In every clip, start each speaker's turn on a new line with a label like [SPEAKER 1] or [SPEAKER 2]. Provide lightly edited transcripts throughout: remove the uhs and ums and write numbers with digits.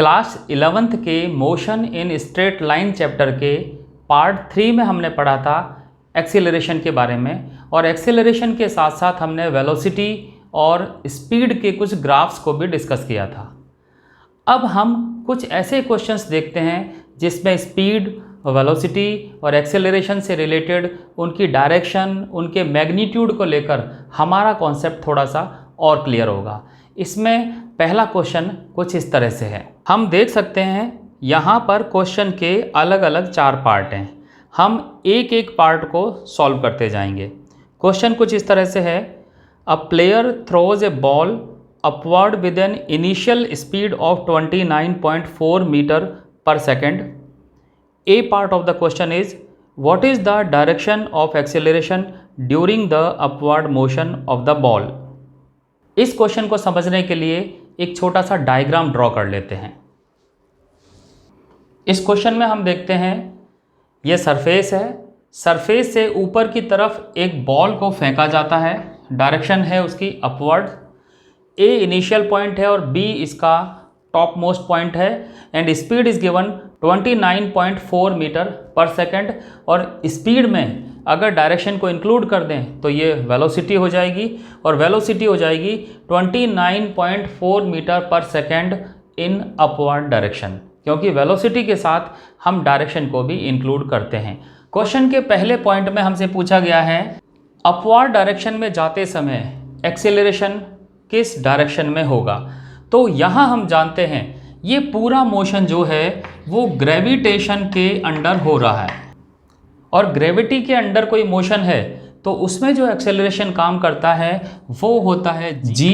[SPEAKER 1] Class 11th के motion in straight line chapter के part 3 में हमने पढ़ा था एक्सीलरेशन के बारे में, और एक्सीलरेशन के साथ साथ हमने वेलोसिटी और स्पीड के कुछ ग्राफ्स को भी डिस्कस किया था। अब हम कुछ ऐसे क्वेश्चंस देखते हैं जिसमें स्पीड, वेलोसिटी और एक्सेलरेशन से रिलेटेड उनकी डायरेक्शन, उनके मैग्नीट्यूड को लेकर हमारा कॉन्सेप्ट थोड़ा सा और क्लियर होगा। इसमें पहला क्वेश्चन कुछ इस तरह से है। हम देख सकते हैं यहाँ पर क्वेश्चन के अलग अलग 4 पार्ट हैं। हम एक एक पार्ट को सॉल्व करते जाएंगे। क्वेश्चन कुछ इस तरह से है, a player throws a ball upward with an initial speed of 29.4 metre per second. A part of the question is, what is the direction of acceleration during the upward motion of the ball? इस question को समझने के लिए एक छोटा सा diagram draw कर लेते हैं। इस क्वेश्चन में हम देखते हैं ये सरफेस है, सरफेस से ऊपर की तरफ एक बॉल को फेंका जाता है, डायरेक्शन है उसकी अपवर्ड। A इनिशियल पॉइंट है और B इसका टॉप मोस्ट पॉइंट है, and speed is given 29.4 metre per second. और स्पीड में अगर डायरेक्शन को इंक्लूड कर दें तो ये वेलोसिटी हो जाएगी, और वेलोसिटी हो जाएगी 29.4 metre per second in upward direction, क्योंकि वेलोसिटी के साथ हम डायरेक्शन को भी इंक्लूड करते हैं। क्वेश्चन के पहले पॉइंट में हमसे पूछा गया है अपवर्ड डायरेक्शन में जाते समय एक्सेलरेशन किस डायरेक्शन में होगा। तो यहाँ हम जानते हैं ये पूरा मोशन जो है वो ग्रेविटेशन के अंडर हो रहा है, और ग्रेविटी के अंडर कोई मोशन है तो उसमें जो एक्सेलरेशन काम करता है वो होता है g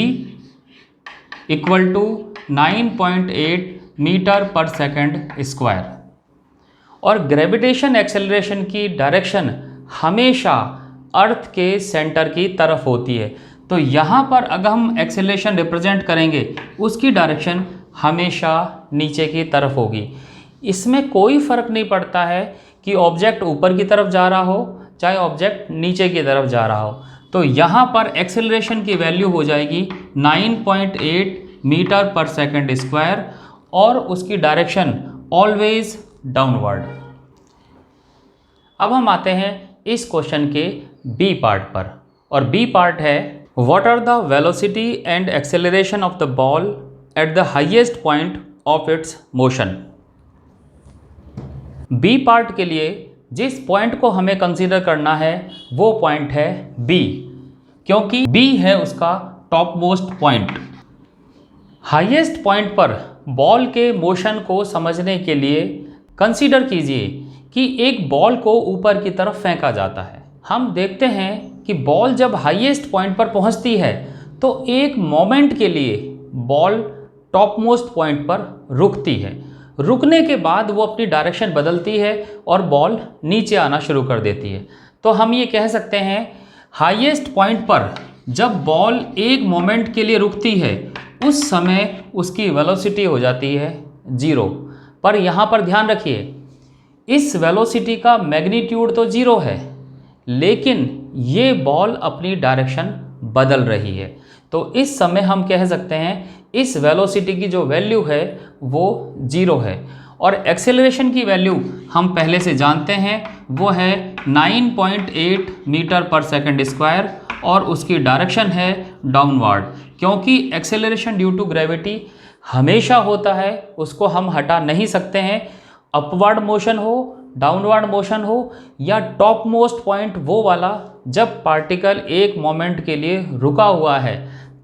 [SPEAKER 1] = 9.8 metre per second square. और ग्रेविटेशन एक्सेलरेशन की डायरेक्शन हमेशा अर्थ के सेंटर की तरफ होती है। तो यहाँ पर अगर हम एक्सेलरेशन रिप्रेजेंट करेंगे उसकी डायरेक्शन हमेशा नीचे की तरफ होगी। इसमें कोई फ़र्क नहीं पड़ता है कि ऑब्जेक्ट ऊपर की तरफ जा रहा हो चाहे ऑब्जेक्ट नीचे की तरफ जा रहा हो। तो यहाँ पर एक्सेलरेशन की वैल्यू हो जाएगी 9.8 मीटर पर सेकेंड स्क्वायर, और उसकी डायरेक्शन ऑलवेज डाउनवर्ड। अब हम आते हैं इस क्वेश्चन के बी पार्ट पर, और बी पार्ट है, what are the velocity and acceleration of the ball at the highest point of its motion. B part के लिए जिस पॉइंट को हमें कंसीडर करना है वो पॉइंट है बी, क्योंकि बी है उसका top most point. Highest point पर बॉल के मोशन को समझने के लिए कंसीडर कीजिए कि एक बॉल को ऊपर की तरफ फेंका जाता है। हम देखते हैं कि बॉल जब हाईएस्ट पॉइंट पर पहुंचती है तो एक मोमेंट के लिए बॉल टॉप मोस्ट पॉइंट पर रुकती है। रुकने के बाद वो अपनी डायरेक्शन बदलती है और बॉल नीचे आना शुरू कर देती है। तो हम ये कह सकते हैं हाईएस्ट पॉइंट पर जब बॉल एक मोमेंट के लिए रुकती है उस समय उसकी वेलोसिटी हो जाती है 0। पर यहाँ पर ध्यान रखिए, इस वेलोसिटी का मैग्नीट्यूड तो 0 है, लेकिन ये बॉल अपनी डायरेक्शन बदल रही है। तो इस समय हम कह सकते हैं इस वेलोसिटी की जो वैल्यू है वो 0 है, और एक्सेलरेशन की वैल्यू हम पहले से जानते हैं वो है 9.8 मीटर पर सेकेंड स्क्वायर, और उसकी डायरेक्शन है डाउनवर्ड, क्योंकि एक्सेलरेशन ड्यू टू ग्रेविटी हमेशा होता है, उसको हम हटा नहीं सकते हैं। अपवर्ड मोशन हो, डाउनवर्ड मोशन हो, या टॉप मोस्ट पॉइंट वो वाला जब पार्टिकल एक मोमेंट के लिए रुका हुआ है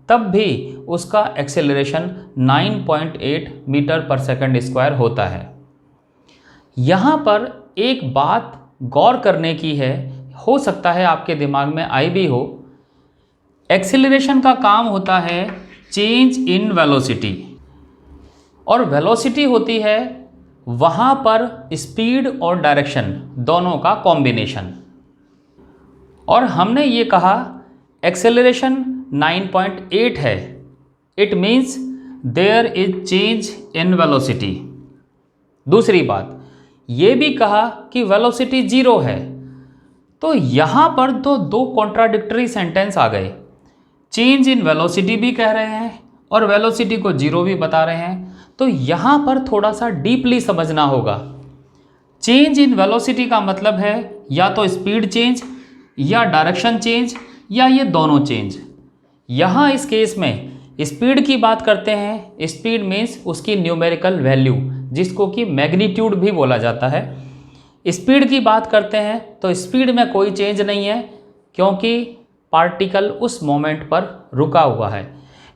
[SPEAKER 1] तब भी उसका acceleration 9.8 metre per second square होता है। यहाँ पर एक बात गौर करने की है, हो सकता है आपके दिमाग में आई भी हो। एक्सेलरेशन का काम होता है चेंज इन वेलोसिटी, और वेलोसिटी होती है वहाँ पर स्पीड और डायरेक्शन दोनों का कॉम्बिनेशन। और हमने ये कहा एक्सेलरेशन 9.8 है, it means there is change in velocity. दूसरी बात ये भी कहा कि वेलोसिटी 0 है। तो यहाँ पर तो 2 कॉन्ट्राडिक्टरी सेंटेंस आ गए। चेंज इन वेलोसिटी भी कह रहे हैं और वेलोसिटी को 0 भी बता रहे हैं। तो यहाँ पर थोड़ा सा डीपली समझना होगा। चेंज इन वेलोसिटी का मतलब है या तो स्पीड चेंज या डायरेक्शन चेंज या ये दोनों चेंज। यहाँ इस केस में स्पीड की बात करते हैं। स्पीड मीन्स उसकी न्यूमेरिकल वैल्यू, जिसको कि मैग्नीट्यूड भी बोला जाता है। स्पीड की बात करते हैं तो स्पीड में कोई चेंज नहीं है, क्योंकि पार्टिकल उस मोमेंट पर रुका हुआ है।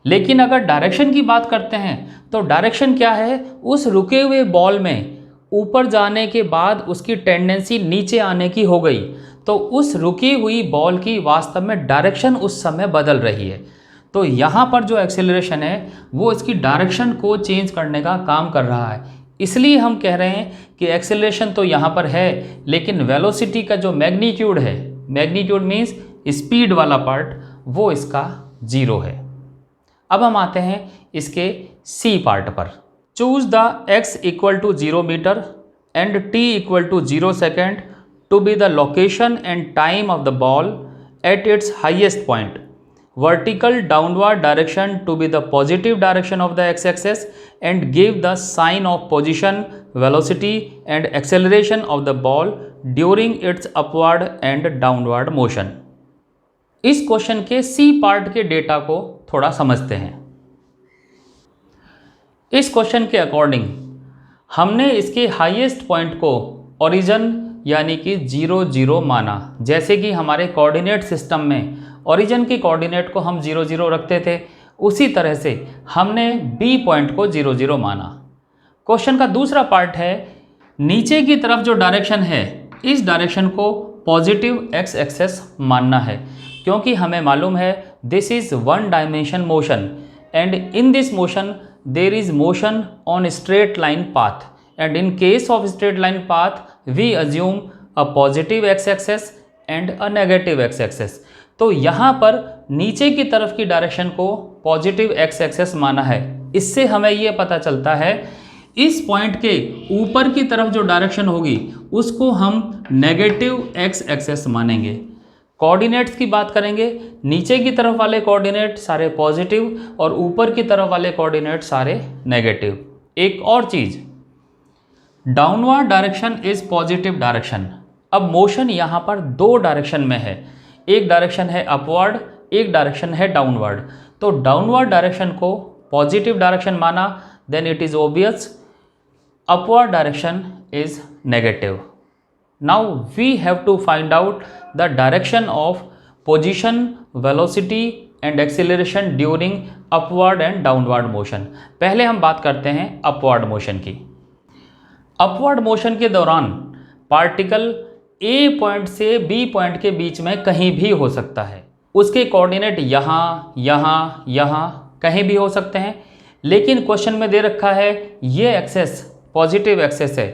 [SPEAKER 1] लेकिन अगर डायरेक्शन की बात करते हैं तो डायरेक्शन क्या है, उस रुके हुए बॉल में ऊपर जाने के बाद उसकी टेंडेंसी नीचे आने की हो गई, तो उस रुकी हुई बॉल की वास्तव में डायरेक्शन उस समय बदल रही है। तो यहाँ पर जो एक्सेलरेशन है वो इसकी डायरेक्शन को चेंज करने का काम कर रहा है। इसलिए हम कह रहे हैं कि एक्सेलरेशन तो यहाँ पर है, लेकिन वेलोसिटी का जो मैग्नीट्यूड है, मैग्नीट्यूड मीन्स स्पीड वाला पार्ट, वो इसका 0 है। अब हम आते हैं इसके सी पार्ट पर। Choose the x equal to 0 metre and t equal to 0 second to be the location and time of the ball at its highest point. Vertical downward direction to be the positive direction of the x-axis and give the sign of position, velocity and acceleration of the ball during its upward and downward motion। इस question के C part के data को थोड़ा समझते हैं। इस question के according हमने इसके हाईएस्ट पॉइंट को ओरिजिन यानी कि 0 0 माना। जैसे कि हमारे कोऑर्डिनेट सिस्टम में ओरिजिन के कोऑर्डिनेट को हम 0 0 रखते थे, उसी तरह से हमने बी पॉइंट को 0 0 माना। क्वेश्चन का दूसरा पार्ट है, नीचे की तरफ जो डायरेक्शन है इस डायरेक्शन को पॉजिटिव एक्स एक्सेस मानना है, क्योंकि हमें मालूम है this is one dimension motion and in this motion there is motion on straight line path and in case of straight line path we assume a positive x axis and a negative x axis. तो यहाँ पर नीचे की तरफ की direction को positive x access माना है। इससे हमें ये पता चलता है इस पॉइंट के ऊपर की तरफ जो डायरेक्शन होगी उसको हम नेगेटिव एक्स एक्सेस मानेंगे। कोऑर्डिनेट्स की बात करेंगे, नीचे की तरफ वाले कोऑर्डिनेट सारे पॉजिटिव और ऊपर की तरफ वाले कोऑर्डिनेट सारे नेगेटिव। एक और चीज़, downward direction is positive direction. अब मोशन यहाँ पर 2 डायरेक्शन में है, एक डायरेक्शन है अपवर्ड, एक डायरेक्शन है डाउनवर्ड। तो डाउनवर्ड डायरेक्शन को पॉजिटिव डायरेक्शन माना, then it is obvious upward direction is negative. Now we have to find out the direction of position, velocity and acceleration during upward and downward motion. पहले हम बात करते हैं upward motion की। Upward motion के दौरान particle A point से B point के बीच में कहीं भी हो सकता है। उसके कोऑर्डिनेट यहाँ, यहाँ, यहाँ कहीं भी हो सकते हैं, लेकिन क्वेश्चन में दे रखा है ये एक्सेस पॉजिटिव एक्सेस है,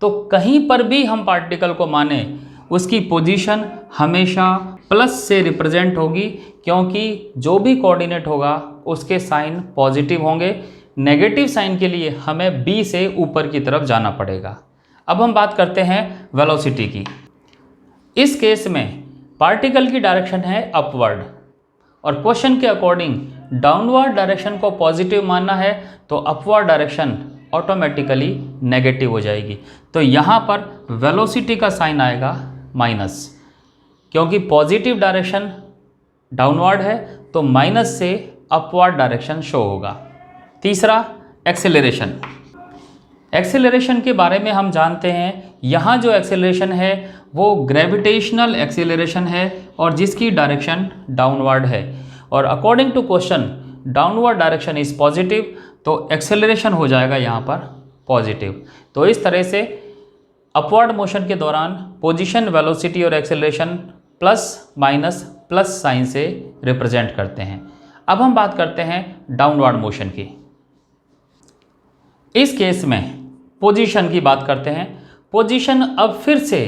[SPEAKER 1] तो कहीं पर भी हम पार्टिकल को माने उसकी पोजीशन हमेशा प्लस से रिप्रेजेंट होगी, क्योंकि जो भी कोऑर्डिनेट होगा उसके साइन पॉजिटिव होंगे। नेगेटिव साइन के लिए हमें बी से ऊपर की तरफ जाना पड़ेगा। अब हम बात करते हैं वेलोसिटी की। इस केस में पार्टिकल की डायरेक्शन है अपवर्ड और क्वेश्चन के अकॉर्डिंग डाउनवर्ड डायरेक्शन को पॉजिटिव मानना है, तो अपवर्ड डायरेक्शन ऑटोमेटिकली नेगेटिव हो जाएगी। तो यहाँ पर वेलोसिटी का साइन आएगा माइनस, क्योंकि पॉजिटिव डायरेक्शन डाउनवर्ड है तो माइनस से अपवर्ड डायरेक्शन शो होगा। तीसरा, एक्सेलरेशन। एक्सेलरेशन के बारे में हम जानते हैं, यहाँ जो एक्सेलरेशन है वो ग्रेविटेशनल एक्सेलरेशन है और जिसकी डायरेक्शन डाउनवर्ड है, और according to question downward direction is positive, तो एक्सेलरेशन हो जाएगा यहाँ पर पॉजिटिव। तो इस तरह से अपवर्ड मोशन के दौरान पोजीशन, वेलोसिटी और acceleration plus minus plus sign से रिप्रेजेंट करते हैं। अब हम बात करते हैं डाउनवर्ड मोशन की। इस केस में पोजीशन की बात करते हैं। पोजीशन अब फिर से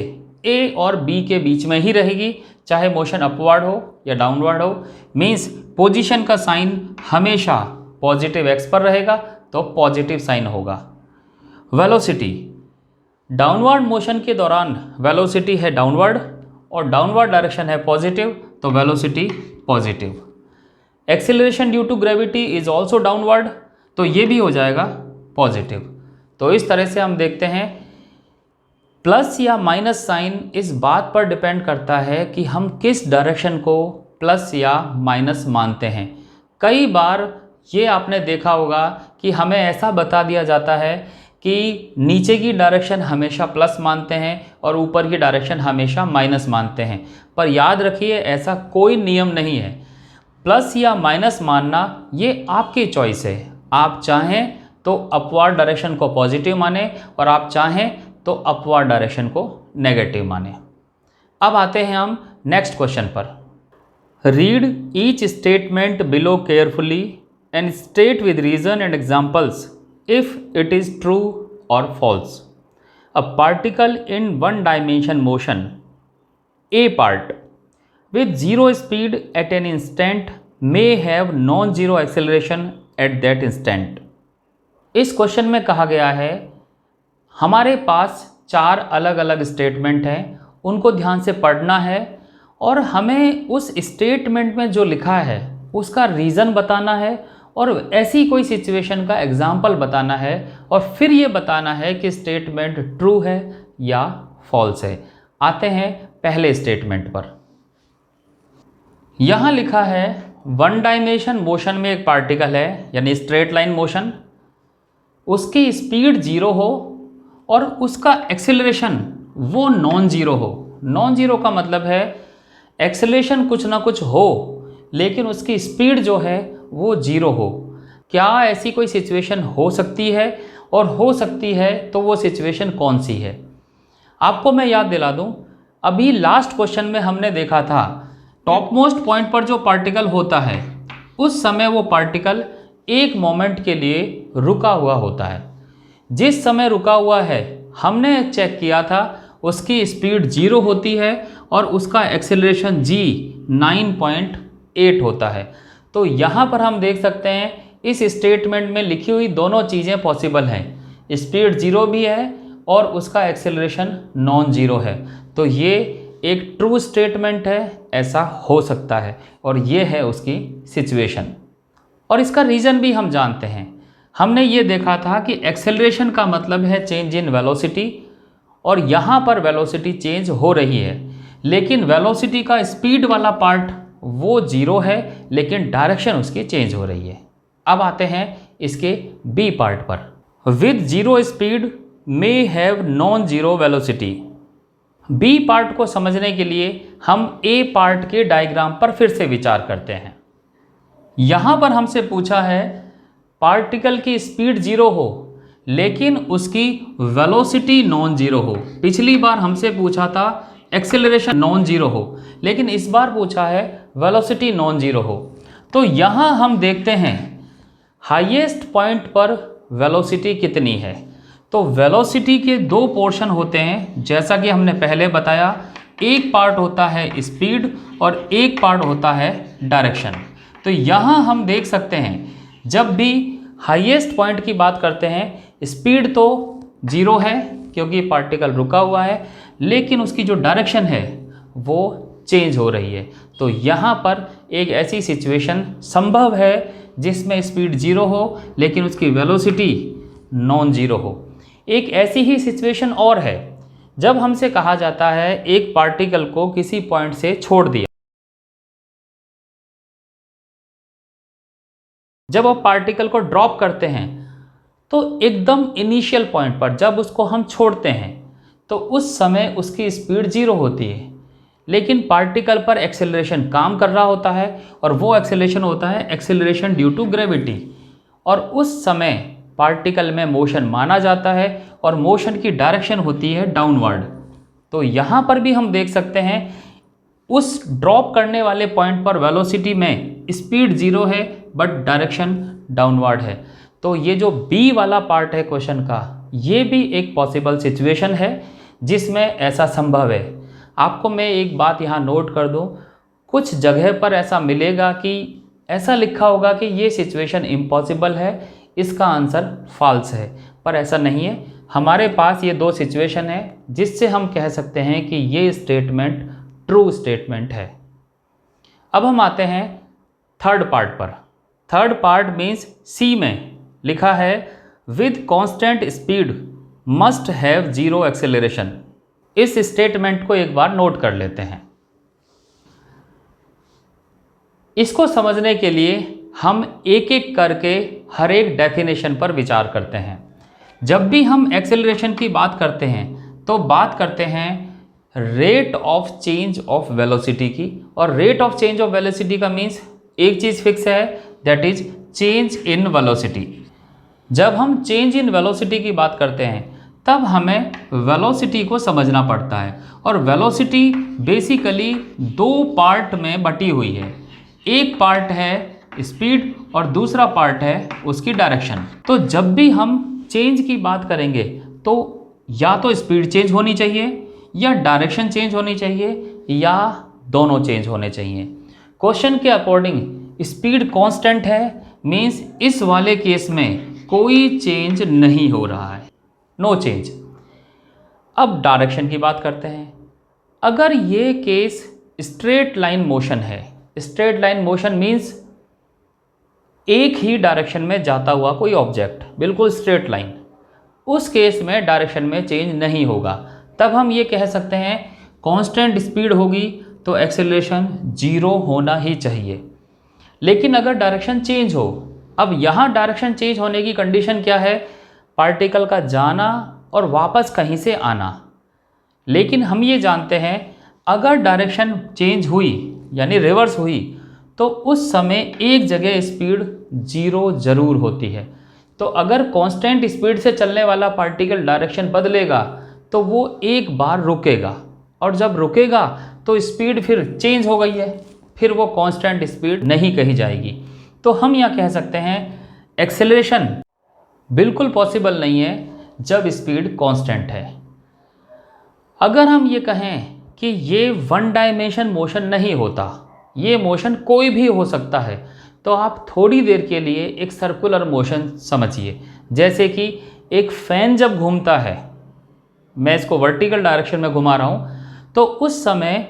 [SPEAKER 1] ए और बी के बीच में ही रहेगी, चाहे मोशन अपवर्ड हो या डाउनवर्ड हो। मीन्स पोजीशन का साइन हमेशा पॉजिटिव एक्स पर रहेगा, तो पॉजिटिव साइन होगा। वेलोसिटी, डाउनवर्ड मोशन के दौरान वेलोसिटी है डाउनवर्ड और डाउनवर्ड डायरेक्शन है पॉजिटिव, तो velocity positive. Acceleration due to gravity is also downward, तो ये भी हो जाएगा पॉजिटिव। तो इस तरह से हम देखते हैं प्लस या माइनस साइन इस बात पर डिपेंड करता है कि हम किस डायरेक्शन को प्लस या माइनस मानते हैं। कई बार ये आपने देखा होगा कि हमें ऐसा बता दिया जाता है कि नीचे की डायरेक्शन हमेशा प्लस मानते हैं और ऊपर की डायरेक्शन हमेशा माइनस मानते हैं। पर याद रखिए ऐसा कोई नियम नहीं है। प्लस या माइनस मानना ये आपकी चॉइस है। आप चाहें तो अपवर्ड डायरेक्शन को पॉजिटिव माने और आप चाहें तो अपवर्ड डायरेक्शन को नेगेटिव माने। अब आते हैं हम नेक्स्ट क्वेश्चन पर। Read each statement below carefully and state with reason and examples if it is true or false. A particle in one dimension motion, A part, with zero speed at an instant may have non-zero acceleration at that instant. इस question में कहा गया है हमारे पास 4 अलग अलग statement हैं, उनको ध्यान से पढ़ना है और हमें उस स्टेटमेंट में जो लिखा है उसका रीज़न बताना है और ऐसी कोई सिचुएशन का एग्जाम्पल बताना है और फिर ये बताना है कि स्टेटमेंट ट्रू है या फॉल्स है। आते हैं पहले स्टेटमेंट पर। यहाँ लिखा है वन डायमेंशन मोशन में एक पार्टिकल है यानी स्ट्रेट लाइन मोशन, उसकी स्पीड 0 हो और उसका एक्सेलरेशन वो नॉन ज़ीरो हो। नॉन ज़ीरो का मतलब है एक्सेलरेशन कुछ ना कुछ हो लेकिन उसकी स्पीड जो है वो 0 हो। क्या ऐसी कोई सिचुएशन हो सकती है और हो सकती है तो वो सिचुएशन कौन सी है? आपको मैं याद दिला दूं, अभी लास्ट क्वेश्चन में हमने देखा था टॉप मोस्ट पॉइंट पर जो पार्टिकल होता है उस समय वो पार्टिकल एक मोमेंट के लिए रुका हुआ होता है। जिस समय रुका हुआ है हमने चेक किया था उसकी स्पीड 0 होती है और उसका एक्सेलरेशन g 9.8 होता है। तो यहाँ पर हम देख सकते हैं इस स्टेटमेंट में लिखी हुई दोनों चीज़ें पॉसिबल हैं। स्पीड 0 भी है और उसका एक्सेलरेशन नॉन ज़ीरो है। तो ये एक ट्रू स्टेटमेंट है, ऐसा हो सकता है और ये है उसकी सिचुएशन। और इसका रीज़न भी हम जानते हैं। हमने ये देखा था कि एक्सेलरेशन का मतलब है चेंज इन वेलोसिटी और यहाँ पर वेलोसिटी चेंज हो रही है लेकिन वेलोसिटी का स्पीड वाला पार्ट वो 0 है लेकिन डायरेक्शन उसकी चेंज हो रही है। अब आते हैं इसके बी पार्ट पर। With 0 speed may have non zero velocity. B part को समझने के लिए हम ए पार्ट के डायग्राम पर फिर से विचार करते हैं। यहाँ पर हमसे पूछा है पार्टिकल की स्पीड 0 हो लेकिन उसकी वेलोसिटी नॉन ज़ीरो हो। पिछली बार हमसे पूछा था एक्सेलरेशन नॉन ज़ीरो हो लेकिन इस बार पूछा है वेलोसिटी नॉन ज़ीरो हो। तो यहाँ हम देखते हैं हाईएस्ट पॉइंट पर वेलोसिटी कितनी है। तो वेलोसिटी के 2 पोर्शन होते हैं जैसा कि हमने पहले बताया, एक पार्ट होता है स्पीड और एक पार्ट होता है डायरेक्शन। तो यहाँ हम देख सकते हैं जब भी हाईएस्ट पॉइंट की बात करते हैं स्पीड तो 0 है क्योंकि पार्टिकल रुका हुआ है लेकिन उसकी जो डायरेक्शन है वो चेंज हो रही है। तो यहाँ पर एक ऐसी सिचुएशन संभव है जिसमें स्पीड 0 हो लेकिन उसकी वेलोसिटी नॉन ज़ीरो हो। एक ऐसी ही सिचुएशन और है जब हमसे कहा जाता है एक पार्टिकल को किसी पॉइंट से छोड़ दिया। जब आप पार्टिकल को ड्रॉप करते हैं तो एकदम इनिशियल पॉइंट पर जब उसको हम छोड़ते हैं तो उस समय उसकी स्पीड 0 होती है लेकिन पार्टिकल पर एक्सेलरेशन काम कर रहा होता है और वो एक्सेलरेशन होता है एक्सेलरेशन ड्यू टू ग्रेविटी और उस समय पार्टिकल में मोशन माना जाता है और मोशन की डायरेक्शन होती है डाउनवर्ड। तो यहाँ पर भी हम देख सकते हैं उस ड्रॉप करने वाले पॉइंट पर वेलोसिटी में स्पीड 0 है बट डायरेक्शन डाउनवर्ड है। तो ये जो बी वाला पार्ट है क्वेश्चन का ये भी एक पॉसिबल सिचुएशन है जिसमें ऐसा संभव है। आपको मैं एक बात यहाँ नोट कर दूँ, कुछ जगह पर ऐसा मिलेगा कि ऐसा लिखा होगा कि ये सिचुएशन इम्पॉसिबल है, इसका आंसर फॉल्स है, पर ऐसा नहीं है। हमारे पास ये 2 सिचुएशन है जिससे हम कह सकते हैं कि ये स्टेटमेंट ट्रू स्टेटमेंट है। अब हम आते हैं थर्ड पार्ट पर। थर्ड पार्ट मीन्स सी में लिखा है with constant speed must have zero acceleration. इस स्टेटमेंट को एक बार नोट कर लेते हैं। इसको समझने के लिए हम एक एक करके हर एक डेफिनेशन पर विचार करते हैं। जब भी हम एक्सेलरेशन की बात करते हैं तो बात करते हैं rate of change of velocity की, और rate of change of velocity का मीन्स एक चीज़ फिक्स है, that is change in velocity. जब हम चेंज इन वेलोसिटी की बात करते हैं तब हमें वेलोसिटी को समझना पड़ता है, और वेलोसिटी बेसिकली दो पार्ट में बटी हुई है। एक पार्ट है स्पीड और दूसरा पार्ट है उसकी डायरेक्शन। तो जब भी हम चेंज की बात करेंगे तो या तो स्पीड चेंज होनी चाहिए या डायरेक्शन चेंज होनी चाहिए या दोनों चेंज होने चाहिए। क्वेश्चन के अकॉर्डिंग स्पीड कांस्टेंट है, मीन्स इस वाले केस में कोई चेंज नहीं हो रहा है, नो चेंज। अब डायरेक्शन की बात करते हैं। अगर ये केस स्ट्रेट लाइन मोशन है, स्ट्रेट लाइन मोशन मीन्स एक ही डायरेक्शन में जाता हुआ कोई ऑब्जेक्ट, बिल्कुल स्ट्रेट लाइन, उस केस में डायरेक्शन में चेंज नहीं होगा। तब हम ये कह सकते हैं कांस्टेंट स्पीड होगी तो एक्सेलरेशन जीरो होना ही चाहिए। लेकिन अगर डायरेक्शन चेंज हो, अब यहाँ डायरेक्शन चेंज होने की कंडीशन क्या है? पार्टिकल का जाना और वापस कहीं से आना। लेकिन हम ये जानते हैं अगर डायरेक्शन चेंज हुई यानी रिवर्स हुई तो उस समय एक जगह स्पीड जीरो ज़रूर होती है। तो अगर कांस्टेंट स्पीड से चलने वाला पार्टिकल डायरेक्शन बदलेगा तो वो एक बार रुकेगा, और जब रुकेगा तो स्पीड फिर चेंज हो गई है, फिर वो कांस्टेंट स्पीड नहीं कही जाएगी। तो हम यहाँ कह सकते हैं एक्सेलरेशन बिल्कुल पॉसिबल नहीं है जब स्पीड कांस्टेंट है। अगर हम ये कहें कि ये वन डायमेंशन मोशन नहीं होता, ये मोशन कोई भी हो सकता है, तो आप थोड़ी देर के लिए एक सर्कुलर मोशन समझिए। जैसे कि एक फ़ैन जब घूमता है, मैं इसको वर्टिकल डायरेक्शन में घुमा रहा हूँ, तो उस समय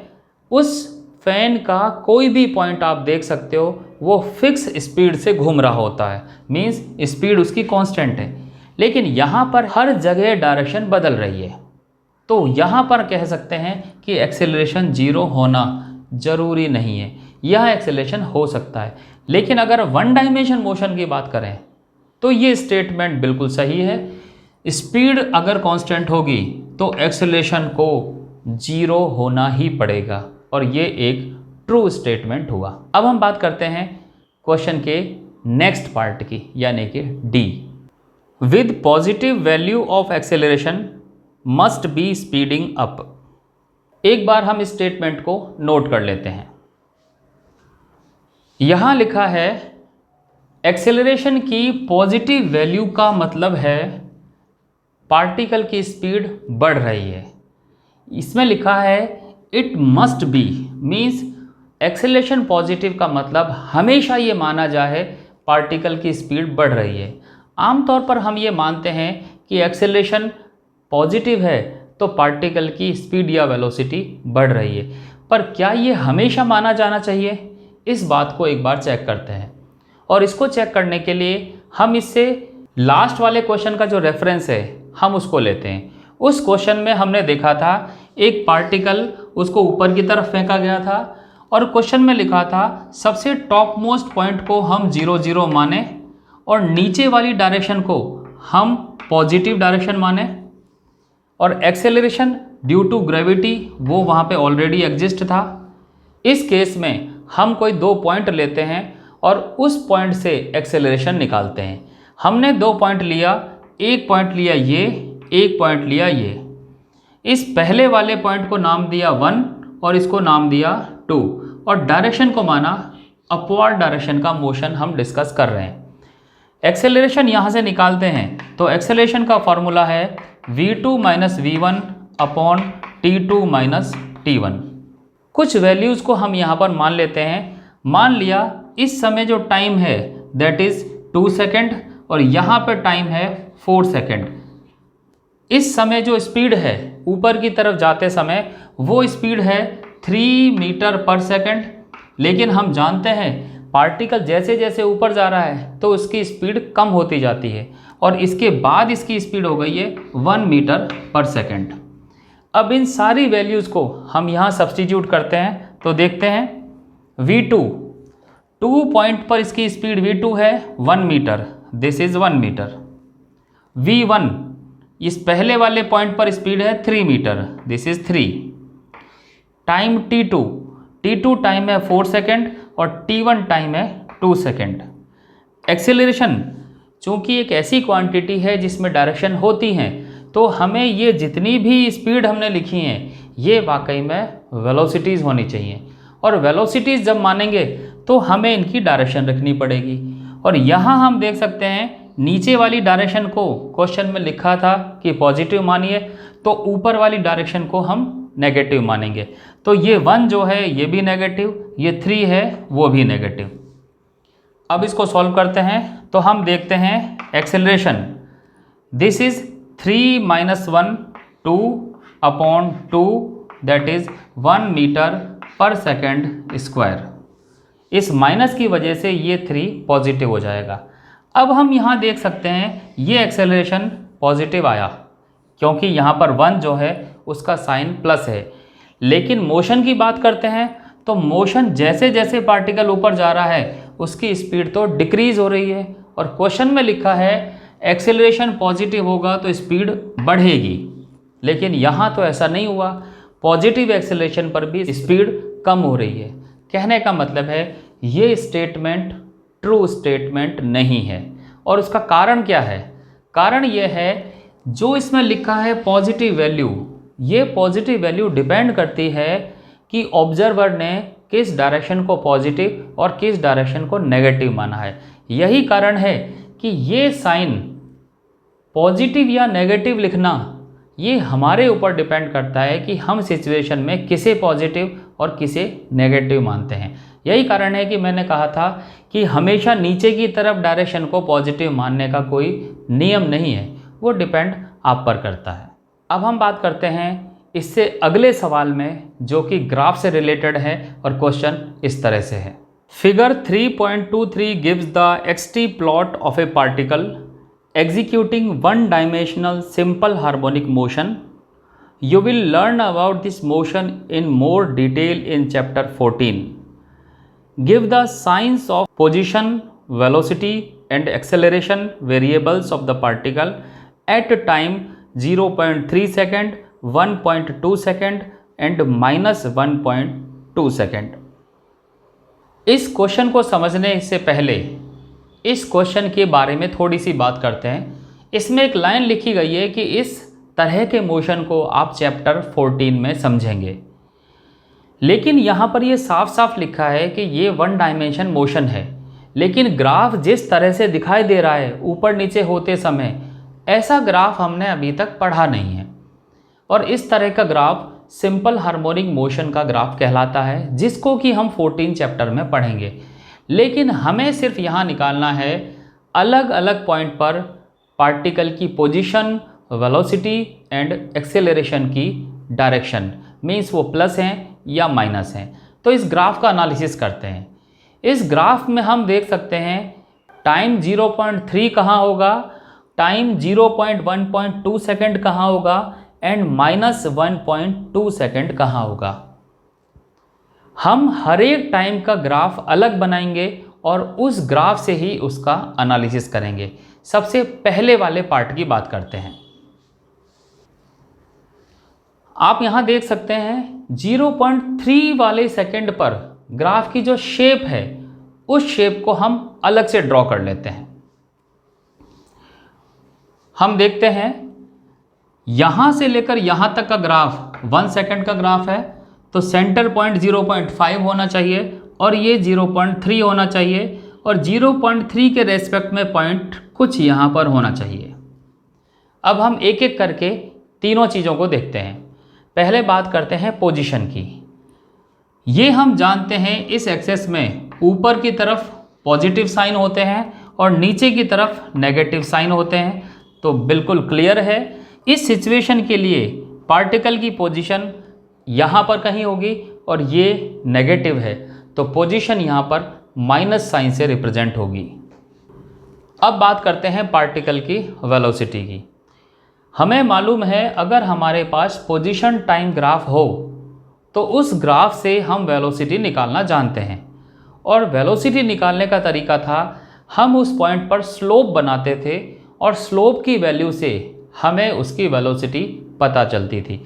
[SPEAKER 1] उस फ़ैन का कोई भी पॉइंट आप देख सकते हो वो फिक्स स्पीड से घूम रहा होता है, मीन्स स्पीड उसकी कांस्टेंट है। लेकिन यहाँ पर हर जगह डायरेक्शन बदल रही है, तो यहाँ पर कह सकते हैं कि एक्सेलरेशन जीरो होना ज़रूरी नहीं है, यह एक्सेलरेशन हो सकता है। लेकिन अगर वन डायमेंशन मोशन की बात करें तो ये स्टेटमेंट बिल्कुल सही है। स्पीड अगर कांस्टेंट होगी तो एक्सेलरेशन को जीरो होना ही पड़ेगा, और ये एक ट्रू स्टेटमेंट हुआ। अब हम बात करते हैं क्वेश्चन के नेक्स्ट पार्ट की, यानी कि D. With positive value of acceleration must be speeding up. एक बार हम इस स्टेटमेंट को नोट कर लेते हैं। यहां लिखा है एक्सेलरेशन की पॉजिटिव वैल्यू का मतलब है पार्टिकल की स्पीड बढ़ रही है। इसमें लिखा है it must be, means acceleration positive का मतलब हमेशा ये माना जाए पार्टिकल की स्पीड बढ़ रही है। आमतौर पर हम ये मानते हैं कि एक्सेलरेशन पॉजिटिव है तो पार्टिकल की स्पीड या वेलोसिटी बढ़ रही है, पर क्या ये हमेशा माना जाना चाहिए? इस बात को एक बार चेक करते हैं, और इसको चेक करने के लिए हम इससे लास्ट वाले क्वेश्चन का जो रेफरेंस है हम उसको लेते हैं। उस क्वेश्चन में हमने देखा था एक पार्टिकल, उसको ऊपर की तरफ फेंका गया था और क्वेश्चन में लिखा था सबसे टॉप मोस्ट पॉइंट को हम 0 0 माने और नीचे वाली डायरेक्शन को हम पॉजिटिव डायरेक्शन माने, और एक्सेलरेशन ड्यू टू ग्रेविटी वो वहाँ पे ऑलरेडी एग्जिस्ट था। इस केस में हम कोई दो पॉइंट लेते हैं और उस पॉइंट से एक्सेलरेशन निकालते हैं। हमने दो पॉइंट लिया, एक पॉइंट लिया ये, एक पॉइंट लिया ये। इस पहले वाले पॉइंट को नाम दिया 1 और इसको नाम दिया 2, और डायरेक्शन को माना अपवर्ड डायरेक्शन का मोशन हम डिस्कस कर रहे हैं। एक्सेलरेशन यहाँ से निकालते हैं तो एक्सेलरेशन का फॉर्मूला है v2 minus v1 upon t2 minus t1। कुछ वैल्यूज़ को हम यहाँ पर मान लेते हैं। मान लिया इस समय जो टाइम है दैट इज़ 2 सेकेंड और यहाँ पर टाइम है 4 सेकेंड। इस समय जो स्पीड है ऊपर की तरफ जाते समय वो स्पीड है 3 मीटर पर सेकेंड, लेकिन हम जानते हैं पार्टिकल जैसे जैसे ऊपर जा रहा है तो उसकी स्पीड कम होती जाती है और इसके बाद इसकी स्पीड हो गई है 1 मीटर पर सेकेंड। अब इन सारी वैल्यूज़ को हम यहाँ सब्स्टिट्यूट करते हैं तो देखते हैं v2, 2 पॉइंट पर इसकी स्पीड v2 है 1 metre, this is 1 metre. v1, इस पहले वाले पॉइंट पर स्पीड है 3 metre, this is 3। Time t2, t2 time है 4 सेकेंड और t1 टाइम है 2 सेकेंड। एक्सेलरेशन, चूँकि एक ऐसी क्वांटिटी है जिसमें डायरेक्शन होती हैं तो हमें ये जितनी भी स्पीड हमने लिखी हैं ये वाकई में वेलोसिटीज़ होनी चाहिए, और वेलोसिटीज़ जब मानेंगे तो हमें इनकी डायरेक्शन रखनी पड़ेगी। और यहाँ हम देख सकते हैं नीचे वाली डायरेक्शन को क्वेश्चन में लिखा था कि पॉजिटिव मानिए, तो ऊपर वाली डायरेक्शन को हम नेगेटिव मानेंगे। तो ये 1 जो है ये भी नेगेटिव, ये 3 है वो भी नेगेटिव। अब इसको सॉल्व करते हैं तो हम देखते हैं acceleration, this is 3 - 1 2/2 that is 1 metre per second square. इस माइनस की वजह से ये 3 पॉजिटिव हो जाएगा। अब हम यहाँ देख सकते हैं ये एक्सेलरेशन पॉजिटिव आया क्योंकि यहाँ पर 1 जो है उसका साइन प्लस है। लेकिन मोशन की बात करते हैं तो मोशन जैसे जैसे पार्टिकल ऊपर जा रहा है उसकी स्पीड तो डिक्रीज़ हो रही है, और क्वेश्चन में लिखा है एक्सेलरेशन पॉजिटिव होगा तो स्पीड बढ़ेगी, लेकिन यहाँ तो ऐसा नहीं हुआ, पॉजिटिव एक्सेलरेशन पर भी स्पीड कम हो रही है। कहने का मतलब है ये स्टेटमेंट ट्रू स्टेटमेंट नहीं है। और उसका कारण क्या है? कारण ये है जो इसमें लिखा है पॉजिटिव वैल्यू, ये पॉजिटिव वैल्यू डिपेंड करती है कि ऑब्जर्वर ने किस डायरेक्शन को पॉजिटिव और किस डायरेक्शन को नेगेटिव माना है। यही कारण है कि ये साइन पॉजिटिव या नेगेटिव लिखना ये हमारे ऊपर डिपेंड करता है कि हम सिचुएशन में किसे पॉजिटिव और किसे नेगेटिव मानते हैं। यही कारण है कि मैंने कहा था कि हमेशा नीचे की तरफ डायरेक्शन को पॉजिटिव मानने का कोई नियम नहीं है, वो डिपेंड आप पर करता है। अब हम बात करते हैं इससे अगले सवाल में जो कि ग्राफ से रिलेटेड है, और क्वेश्चन इस तरह से है। Figure 3.23 gives the XT plot of a particle executing one-dimensional simple harmonic motion. You will learn about this motion in more detail in chapter 14. Give the signs of position, velocity and acceleration variables of the particle at time 0.3 second, 1.2 second and -1.2 second. इस question को समझने से पहले इस question के बारे में थोड़ी सी बात करते हैं। इसमें एक लाइन लिखी गई है कि इस तरह के मोशन को आप चैप्टर 14 में समझेंगे, लेकिन यहाँ पर ये साफ साफ लिखा है कि ये 1 डायमेंशन मोशन है, लेकिन ग्राफ जिस तरह से दिखाई दे रहा है ऊपर नीचे होते समय, ऐसा ग्राफ हमने अभी तक पढ़ा नहीं है। और इस तरह का ग्राफ सिंपल हार्मोनिक मोशन का ग्राफ कहलाता है, जिसको कि हम 14 चैप्टर में पढ़ेंगे। लेकिन हमें सिर्फ यहाँ निकालना है अलग अलग पॉइंट पर पार्टिकल की पोजीशन, वेलोसिटी एंड एक्सेलरेशन की डायरेक्शन, मीन्स वो प्लस हैं या माइनस हैं। तो इस ग्राफ का एनालिसिस करते हैं। इस ग्राफ में हम देख सकते हैं टाइम 0.3 कहाँ होगा, टाइम 0.1.2 सेकेंड कहाँ होगा एंड -1.2 सेकेंड कहाँ होगा। हम हर एक टाइम का ग्राफ अलग बनाएंगे और उस ग्राफ से ही उसका एनालिसिस करेंगे। सबसे पहले वाले पार्ट की बात करते हैं। आप यहाँ देख सकते हैं 0.3 वाले सेकंड पर ग्राफ की जो शेप है उस शेप को हम अलग से ड्रॉ कर लेते हैं। हम देखते हैं यहाँ से लेकर यहाँ तक का ग्राफ 1 सेकंड का ग्राफ है, तो सेंटर पॉइंट 0.5 होना चाहिए और ये 0.3 होना चाहिए, और 0.3 के रेस्पेक्ट में पॉइंट कुछ यहाँ पर होना चाहिए। अब हम एक एक करके तीनों चीज़ों को देखते हैं। पहले बात करते हैं पोजीशन की। ये हम जानते हैं इस एक्सेस में ऊपर की तरफ पॉजिटिव साइन होते हैं और नीचे की तरफ नेगेटिव साइन होते हैं, तो बिल्कुल क्लियर है। इस सिचुएशन के लिए पार्टिकल की पोजीशन यहाँ पर कहीं होगी और ये नेगेटिव है, तो पोजीशन यहाँ पर माइनस साइन से रिप्रेजेंट होगी। अब बात करते हैं पार्टिकल की वेलोसिटी की। हमें मालूम है अगर हमारे पास पोजीशन टाइम ग्राफ हो तो उस ग्राफ से हम वेलोसिटी निकालना जानते हैं, और वेलोसिटी निकालने का तरीका था हम उस पॉइंट पर स्लोप बनाते थे और स्लोप की वैल्यू से हमें उसकी वेलोसिटी पता चलती थी।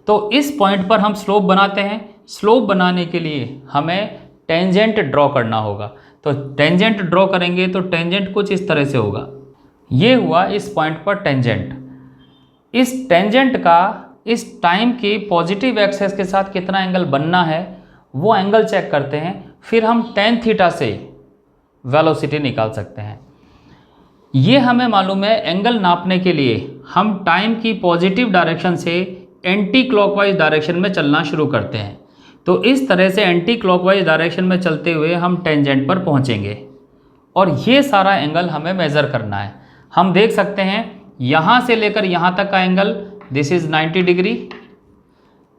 [SPEAKER 1] तो इस पॉइंट पर हम स्लोप बनाते हैं। स्लोप बनाने के लिए हमें टेंजेंट ड्रॉ करना होगा। तो टेंजेंट ड्रॉ करेंगे तो टेंजेंट कुछ इस तरह से होगा। ये हुआ इस पॉइंट पर टेंजेंट। इस टेंजेंट का इस टाइम के पॉजिटिव एक्सेस के साथ कितना एंगल बनना है वो एंगल चेक करते हैं, फिर हम टेन थीटा से वेलोसिटी निकाल सकते हैं। ये हमें मालूम है एंगल नापने के लिए हम टाइम की पॉजिटिव डायरेक्शन से एंटी क्लॉकवाइज डायरेक्शन में चलना शुरू करते हैं। तो इस तरह से एंटी क्लॉकवाइज डायरेक्शन में चलते हुए हम टेंजेंट पर पहुंचेंगे और ये सारा एंगल हमें मेज़र करना है। हम देख सकते हैं यहाँ से लेकर यहाँ तक का एंगल दिस इज़ 90 डिग्री,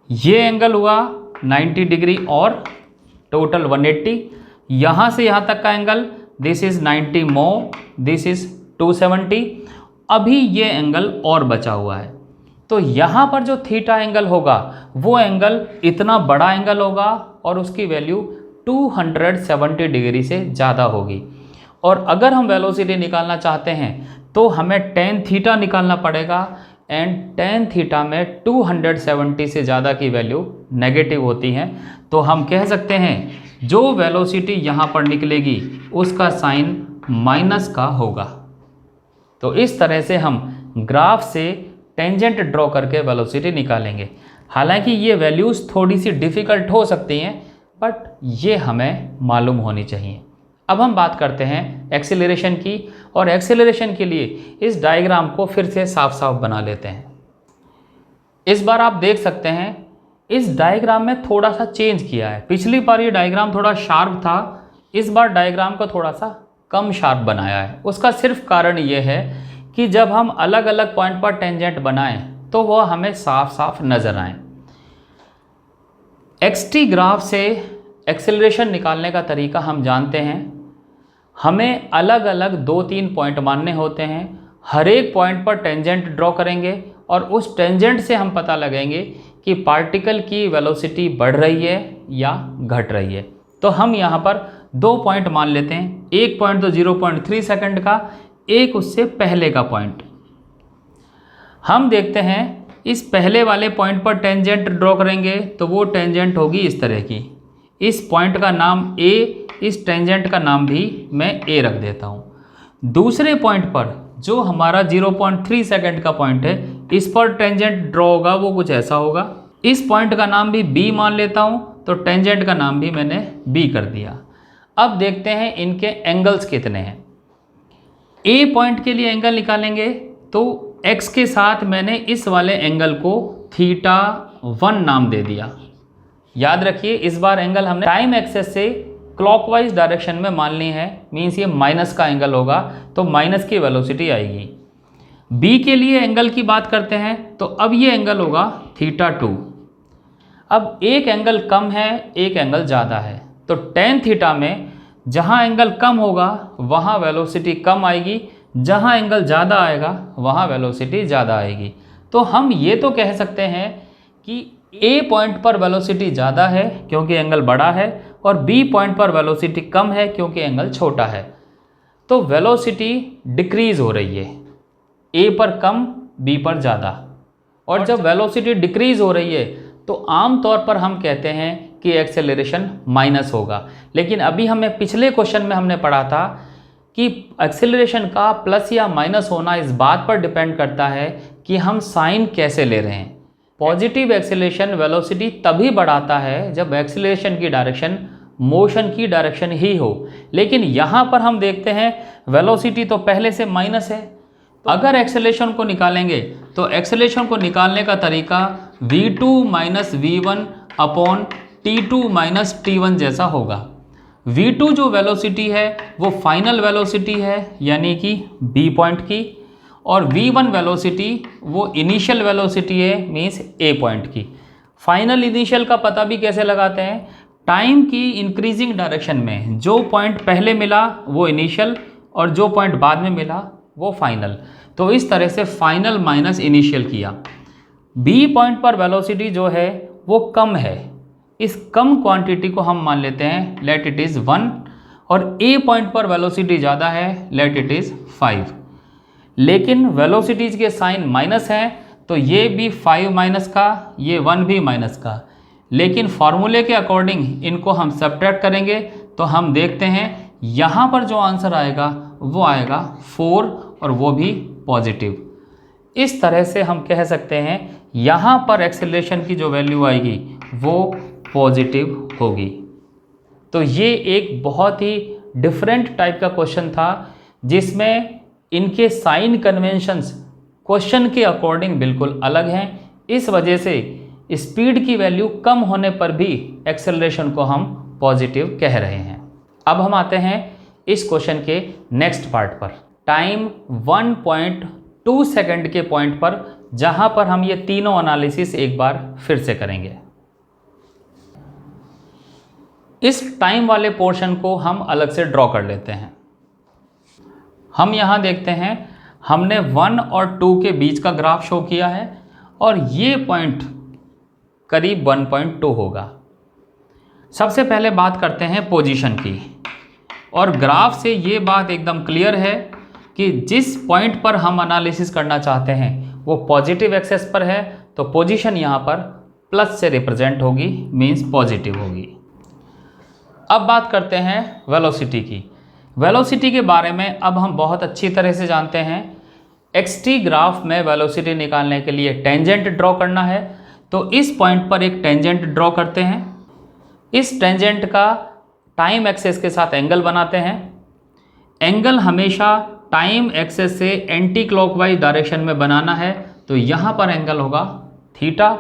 [SPEAKER 1] ये एंगल हुआ 90 डिग्री और टोटल 180। यहाँ से यहाँ तक का angle this is 90 more, this is 270। अभी ये एंगल और बचा हुआ है। तो यहाँ पर जो थीटा एंगल होगा वो एंगल इतना बड़ा एंगल होगा और उसकी वैल्यू 270 डिग्री से ज़्यादा होगी। और अगर हम वेलोसिटी निकालना चाहते हैं तो हमें टेन थीटा निकालना पड़ेगा, एंड टेन थीटा में 270 से ज़्यादा की वैल्यू नेगेटिव होती है। तो हम कह सकते हैं जो वेलोसिटी यहाँ पर निकलेगी उसका साइन माइनस का होगा। तो इस तरह से हम ग्राफ से टेंजेंट ड्रॉ करके वेलोसिटी निकालेंगे। हालांकि ये वैल्यूज़ थोड़ी सी डिफ़िकल्ट हो सकती हैं, बट ये हमें मालूम होनी चाहिए। अब हम बात करते हैं एक्सेलरेशन की, और एक्सेलरेशन के लिए इस डायग्राम को फिर से साफ साफ बना लेते हैं। इस बार आप देख सकते हैं इस डायग्राम में थोड़ा सा चेंज किया है। पिछली बार ये डायग्राम थोड़ा शार्प था, इस बार डायग्राम को थोड़ा सा कम शार्प बनाया है। उसका सिर्फ कारण ये है कि जब हम अलग अलग पॉइंट पर टेंजेंट बनाएं तो वह हमें साफ साफ नज़र आए। एक्सटी ग्राफ से एक्सेलरेशन निकालने का तरीका हम जानते हैं। हमें अलग अलग 2-3 पॉइंट मानने होते हैं। हर एक पॉइंट पर टेंजेंट ड्रॉ करेंगे और उस टेंजेंट से हम पता लगाएंगे कि पार्टिकल की वेलोसिटी बढ़ रही है या घट रही है। तो हम यहाँ पर 2 पॉइंट मान लेते हैं। एक पॉइंट तो 0.3 सेकंड का, एक उससे पहले का पॉइंट। हम देखते हैं इस पहले वाले पॉइंट पर टेंजेंट ड्रॉ करेंगे तो वो टेंजेंट होगी इस तरह की। इस पॉइंट का नाम A, इस टेंजेंट का नाम भी मैं A रख देता हूँ। दूसरे पॉइंट पर जो हमारा 0.3 सेकंड का पॉइंट है, इस पर टेंजेंट ड्रॉ होगा वो कुछ ऐसा होगा। इस पॉइंट का नाम भी B मान लेता हूँ, तो टेंजेंट का नाम भी मैंने B कर दिया। अब देखते हैं इनके एंगल्स कितने हैं। A पॉइंट के लिए एंगल निकालेंगे तो X के साथ मैंने इस वाले एंगल को θ1 नाम दे दिया। याद रखिए इस बार एंगल हमने टाइम एक्सेस से क्लॉकवाइज डायरेक्शन में मान ली है, मीन्स ये माइनस का एंगल होगा तो माइनस की वेलोसिटी आएगी। B के लिए एंगल की बात करते हैं तो अब ये एंगल होगा θ2। अब एक एंगल कम है, एक एंगल ज़्यादा है, तो tan थीटा में जहाँ एंगल कम होगा वहाँ वेलोसिटी कम आएगी, जहाँ एंगल ज़्यादा आएगा वहाँ वेलोसिटी ज़्यादा आएगी। तो हम ये तो कह सकते हैं कि A पॉइंट पर वेलोसिटी ज़्यादा है क्योंकि एंगल बड़ा है, और B पॉइंट पर वेलोसिटी कम है क्योंकि एंगल छोटा है। तो वेलोसिटी डिक्रीज़ हो रही है, A पर कम B पर ज़्यादा। और जब वेलोसिटी डिक्रीज़ हो रही है तो आम तौर पर हम कहते हैं कि एक्सेलरेशन माइनस होगा। लेकिन अभी हमें पिछले क्वेश्चन में हमने पढ़ा था कि एक्सेलरेशन का प्लस या माइनस होना इस बात पर डिपेंड करता है कि हम साइन कैसे ले रहे हैं। पॉजिटिव एक्सेलरेशन वेलोसिटी तभी बढ़ाता है जब एक्सेलरेशन की डायरेक्शन मोशन की डायरेक्शन ही हो। लेकिन यहाँ पर हम देखते हैं वेलोसिटी तो पहले से माइनस है। तो अगर एक्सेलरेशन को निकालेंगे तो एक्सेलरेशन को निकालने का तरीका v2 minus v1 upon t2 minus t1 जैसा होगा। v2 जो वेलोसिटी है वो फाइनल वेलोसिटी है यानी कि B पॉइंट की, और v1 वेलोसिटी वो इनिशियल वेलोसिटी है मीन्स A पॉइंट की। फाइनल इनिशियल का पता भी कैसे लगाते हैं, टाइम की इंक्रीजिंग डायरेक्शन में जो पॉइंट पहले मिला वो इनिशियल और जो पॉइंट बाद में मिला वो फाइनल। तो इस तरह से फाइनल माइनस इनिशियल किया। बी पॉइंट पर वेलोसिटी जो है वो कम है, इस कम क्वांटिटी को हम मान लेते हैं लेट इट इज़ 1, और ए पॉइंट पर वेलोसिटी ज़्यादा है लेट इट इज़ 5। लेकिन वेलोसिटीज़ के साइन माइनस हैं तो ये भी 5 माइनस का, ये 1 भी माइनस का, लेकिन फार्मूले के अकॉर्डिंग इनको हम सब्ट्रैक्ट करेंगे तो हम देखते हैं यहाँ पर जो आंसर आएगा वो आएगा 4 और वो भी पॉजिटिव। इस तरह से हम कह सकते हैं यहाँ पर एक्सेलरेशन की जो वैल्यू आएगी वो पॉजिटिव होगी। तो ये एक बहुत ही डिफरेंट टाइप का क्वेश्चन था जिसमें इनके साइन कन्वेंशंस क्वेश्चन के अकॉर्डिंग बिल्कुल अलग हैं। इस वजह से स्पीड की वैल्यू कम होने पर भी एक्सेलरेशन को हम पॉजिटिव कह रहे हैं। अब हम आते हैं इस क्वेश्चन के नेक्स्ट पार्ट पर, टाइम 1.2 सेकंड के पॉइंट पर, जहां पर हम ये तीनों एनालिसिस एक बार फिर से करेंगे। इस टाइम वाले पोर्शन को हम अलग से ड्रॉ कर लेते हैं। हम यहाँ देखते हैं हमने 1 और 2 के बीच का ग्राफ शो किया है और ये पॉइंट करीब 1.2 होगा। सबसे पहले बात करते हैं पोजीशन की, और ग्राफ से ये बात एकदम क्लियर है कि जिस पॉइंट पर हम एनालिसिस करना चाहते हैं वो पॉजिटिव एक्सेस पर है, तो पोजीशन यहाँ पर प्लस से रिप्रेजेंट होगी, मीन्स पॉजिटिव होगी। अब बात करते हैं वेलोसिटी की। वेलोसिटी के बारे में अब हम बहुत अच्छी तरह से जानते हैं। एक्सटी ग्राफ में वेलोसिटी निकालने के लिए टेंजेंट ड्रॉ करना है, तो इस पॉइंट पर एक टेंजेंट ड्रॉ करते हैं। इस टेंजेंट का टाइम एक्सेस के साथ एंगल बनाते हैं। एंगल हमेशा टाइम एक्सेस से एंटी क्लॉकवाइज डायरेक्शन में बनाना है, तो यहाँ पर एंगल होगा थीटा,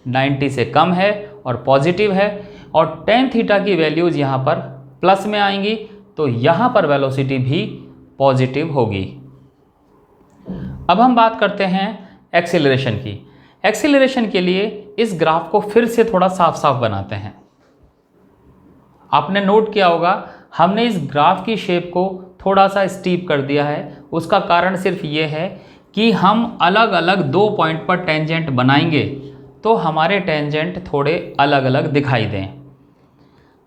[SPEAKER 1] 90 से कम है और पॉजिटिव है, और टेन थीटा की वैल्यूज़ यहाँ पर प्लस में आएंगी, तो यहाँ पर वेलोसिटी भी पॉजिटिव होगी। अब हम बात करते हैं एक्सीलरेशन की। एक्सीलरेशन के लिए इस ग्राफ को फिर से थोड़ा साफ साफ बनाते हैं। आपने नोट किया होगा हमने इस ग्राफ की शेप को थोड़ा सा स्टीप कर दिया है। उसका कारण सिर्फ ये है कि हम अलग अलग दो पॉइंट पर टेंजेंट बनाएंगे तो हमारे टेंजेंट थोड़े अलग अलग दिखाई दें।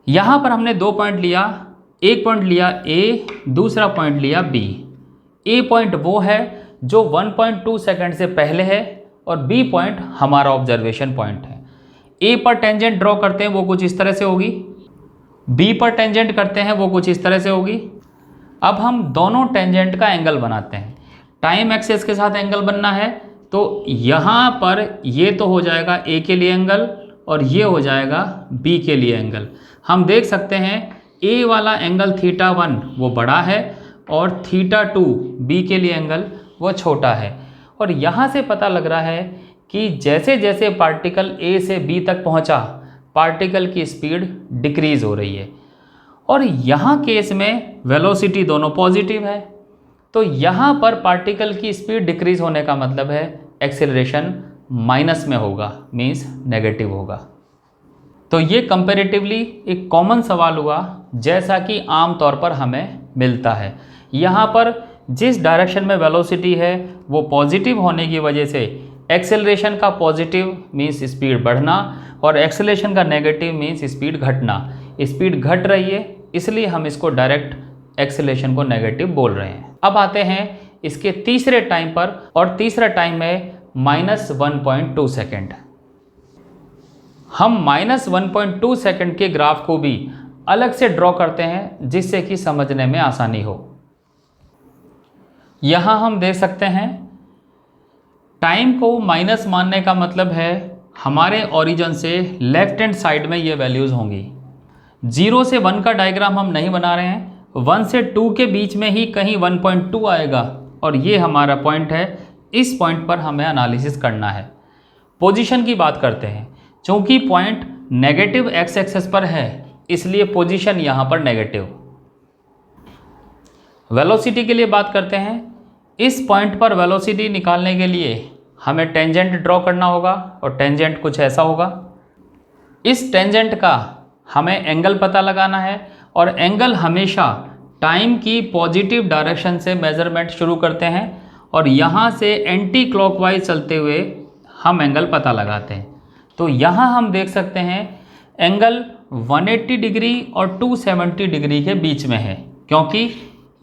[SPEAKER 1] यहाँ पर हमने दो पॉइंट लिया, एक पॉइंट लिया ए, दूसरा पॉइंट लिया बी। ए पॉइंट वो है जो 1.2 सेकंड से पहले है और बी पॉइंट हमारा ऑब्जर्वेशन पॉइंट है। ए पर टेंजेंट ड्रॉ करते हैं वो कुछ इस तरह से होगी, बी पर टेंजेंट करते हैं वो कुछ इस तरह से होगी। अब हम दोनों टेंजेंट का एंगल बनाते हैं। टाइम एक्सेस के साथ एंगल बनना है तो यहाँ पर ये तो हो जाएगा ए के लिए एंगल और ये हो जाएगा बी के लिए एंगल। हम देख सकते हैं ए वाला एंगल θ1 वो बड़ा है और θ2 बी के लिए एंगल वो छोटा है। और यहाँ से पता लग रहा है कि जैसे जैसे पार्टिकल ए से बी तक पहुँचा पार्टिकल की स्पीड डिक्रीज़ हो रही है, और यहाँ केस में वेलोसिटी दोनों पॉजिटिव है, तो यहाँ पर पार्टिकल की स्पीड डिक्रीज़ होने का मतलब है एक्सेलरेशन माइनस में होगा, मीन्स नेगेटिव होगा। तो ये कंपैरेटिवली एक कॉमन सवाल हुआ जैसा कि आम तौर पर हमें मिलता है। यहाँ पर जिस डायरेक्शन में वेलोसिटी है वो पॉजिटिव होने की वजह से एक्सेलरेशन का पॉजिटिव मीन्स स्पीड बढ़ना और एक्सेलरेशन का नेगेटिव मीन्स स्पीड घटना। स्पीड घट रही है इसलिए हम इसको डायरेक्ट एक्सेलरेशन को नेगेटिव बोल रहे हैं। अब आते हैं इसके तीसरे टाइम पर, और तीसरा टाइम है -1.2 सेकेंड। हम -1.2 सेकेंड के ग्राफ को भी अलग से ड्रॉ करते हैं जिससे कि समझने में आसानी हो। यहाँ हम देख सकते हैं टाइम को माइनस मानने का मतलब है हमारे ओरिजिन से लेफ्ट हैंड साइड में ये वैल्यूज़ होंगी। 0 से 1 का डायग्राम हम नहीं बना रहे हैं, 1 से 2 के बीच में ही कहीं 1.2 आएगा और ये हमारा पॉइंट है। इस पॉइंट पर हमें एनालिसिस करना है। पोजीशन की बात करते हैं, चूँकि पॉइंट नेगेटिव एक्स एक्सेस पर है इसलिए पोजीशन यहाँ पर नेगेटिव। वेलोसिटी के लिए बात करते हैं। इस पॉइंट पर वेलोसिटी निकालने के लिए हमें टेंजेंट ड्रॉ करना होगा और टेंजेंट कुछ ऐसा होगा। इस टेंजेंट का हमें एंगल पता लगाना है और एंगल हमेशा टाइम की पॉजिटिव डायरेक्शन से मेजरमेंट शुरू करते हैं और यहाँ से एंटी क्लॉकवाइज चलते हुए हम एंगल पता लगाते हैं। तो यहाँ हम देख सकते हैं एंगल 180 डिग्री और 270 डिग्री के बीच में है, क्योंकि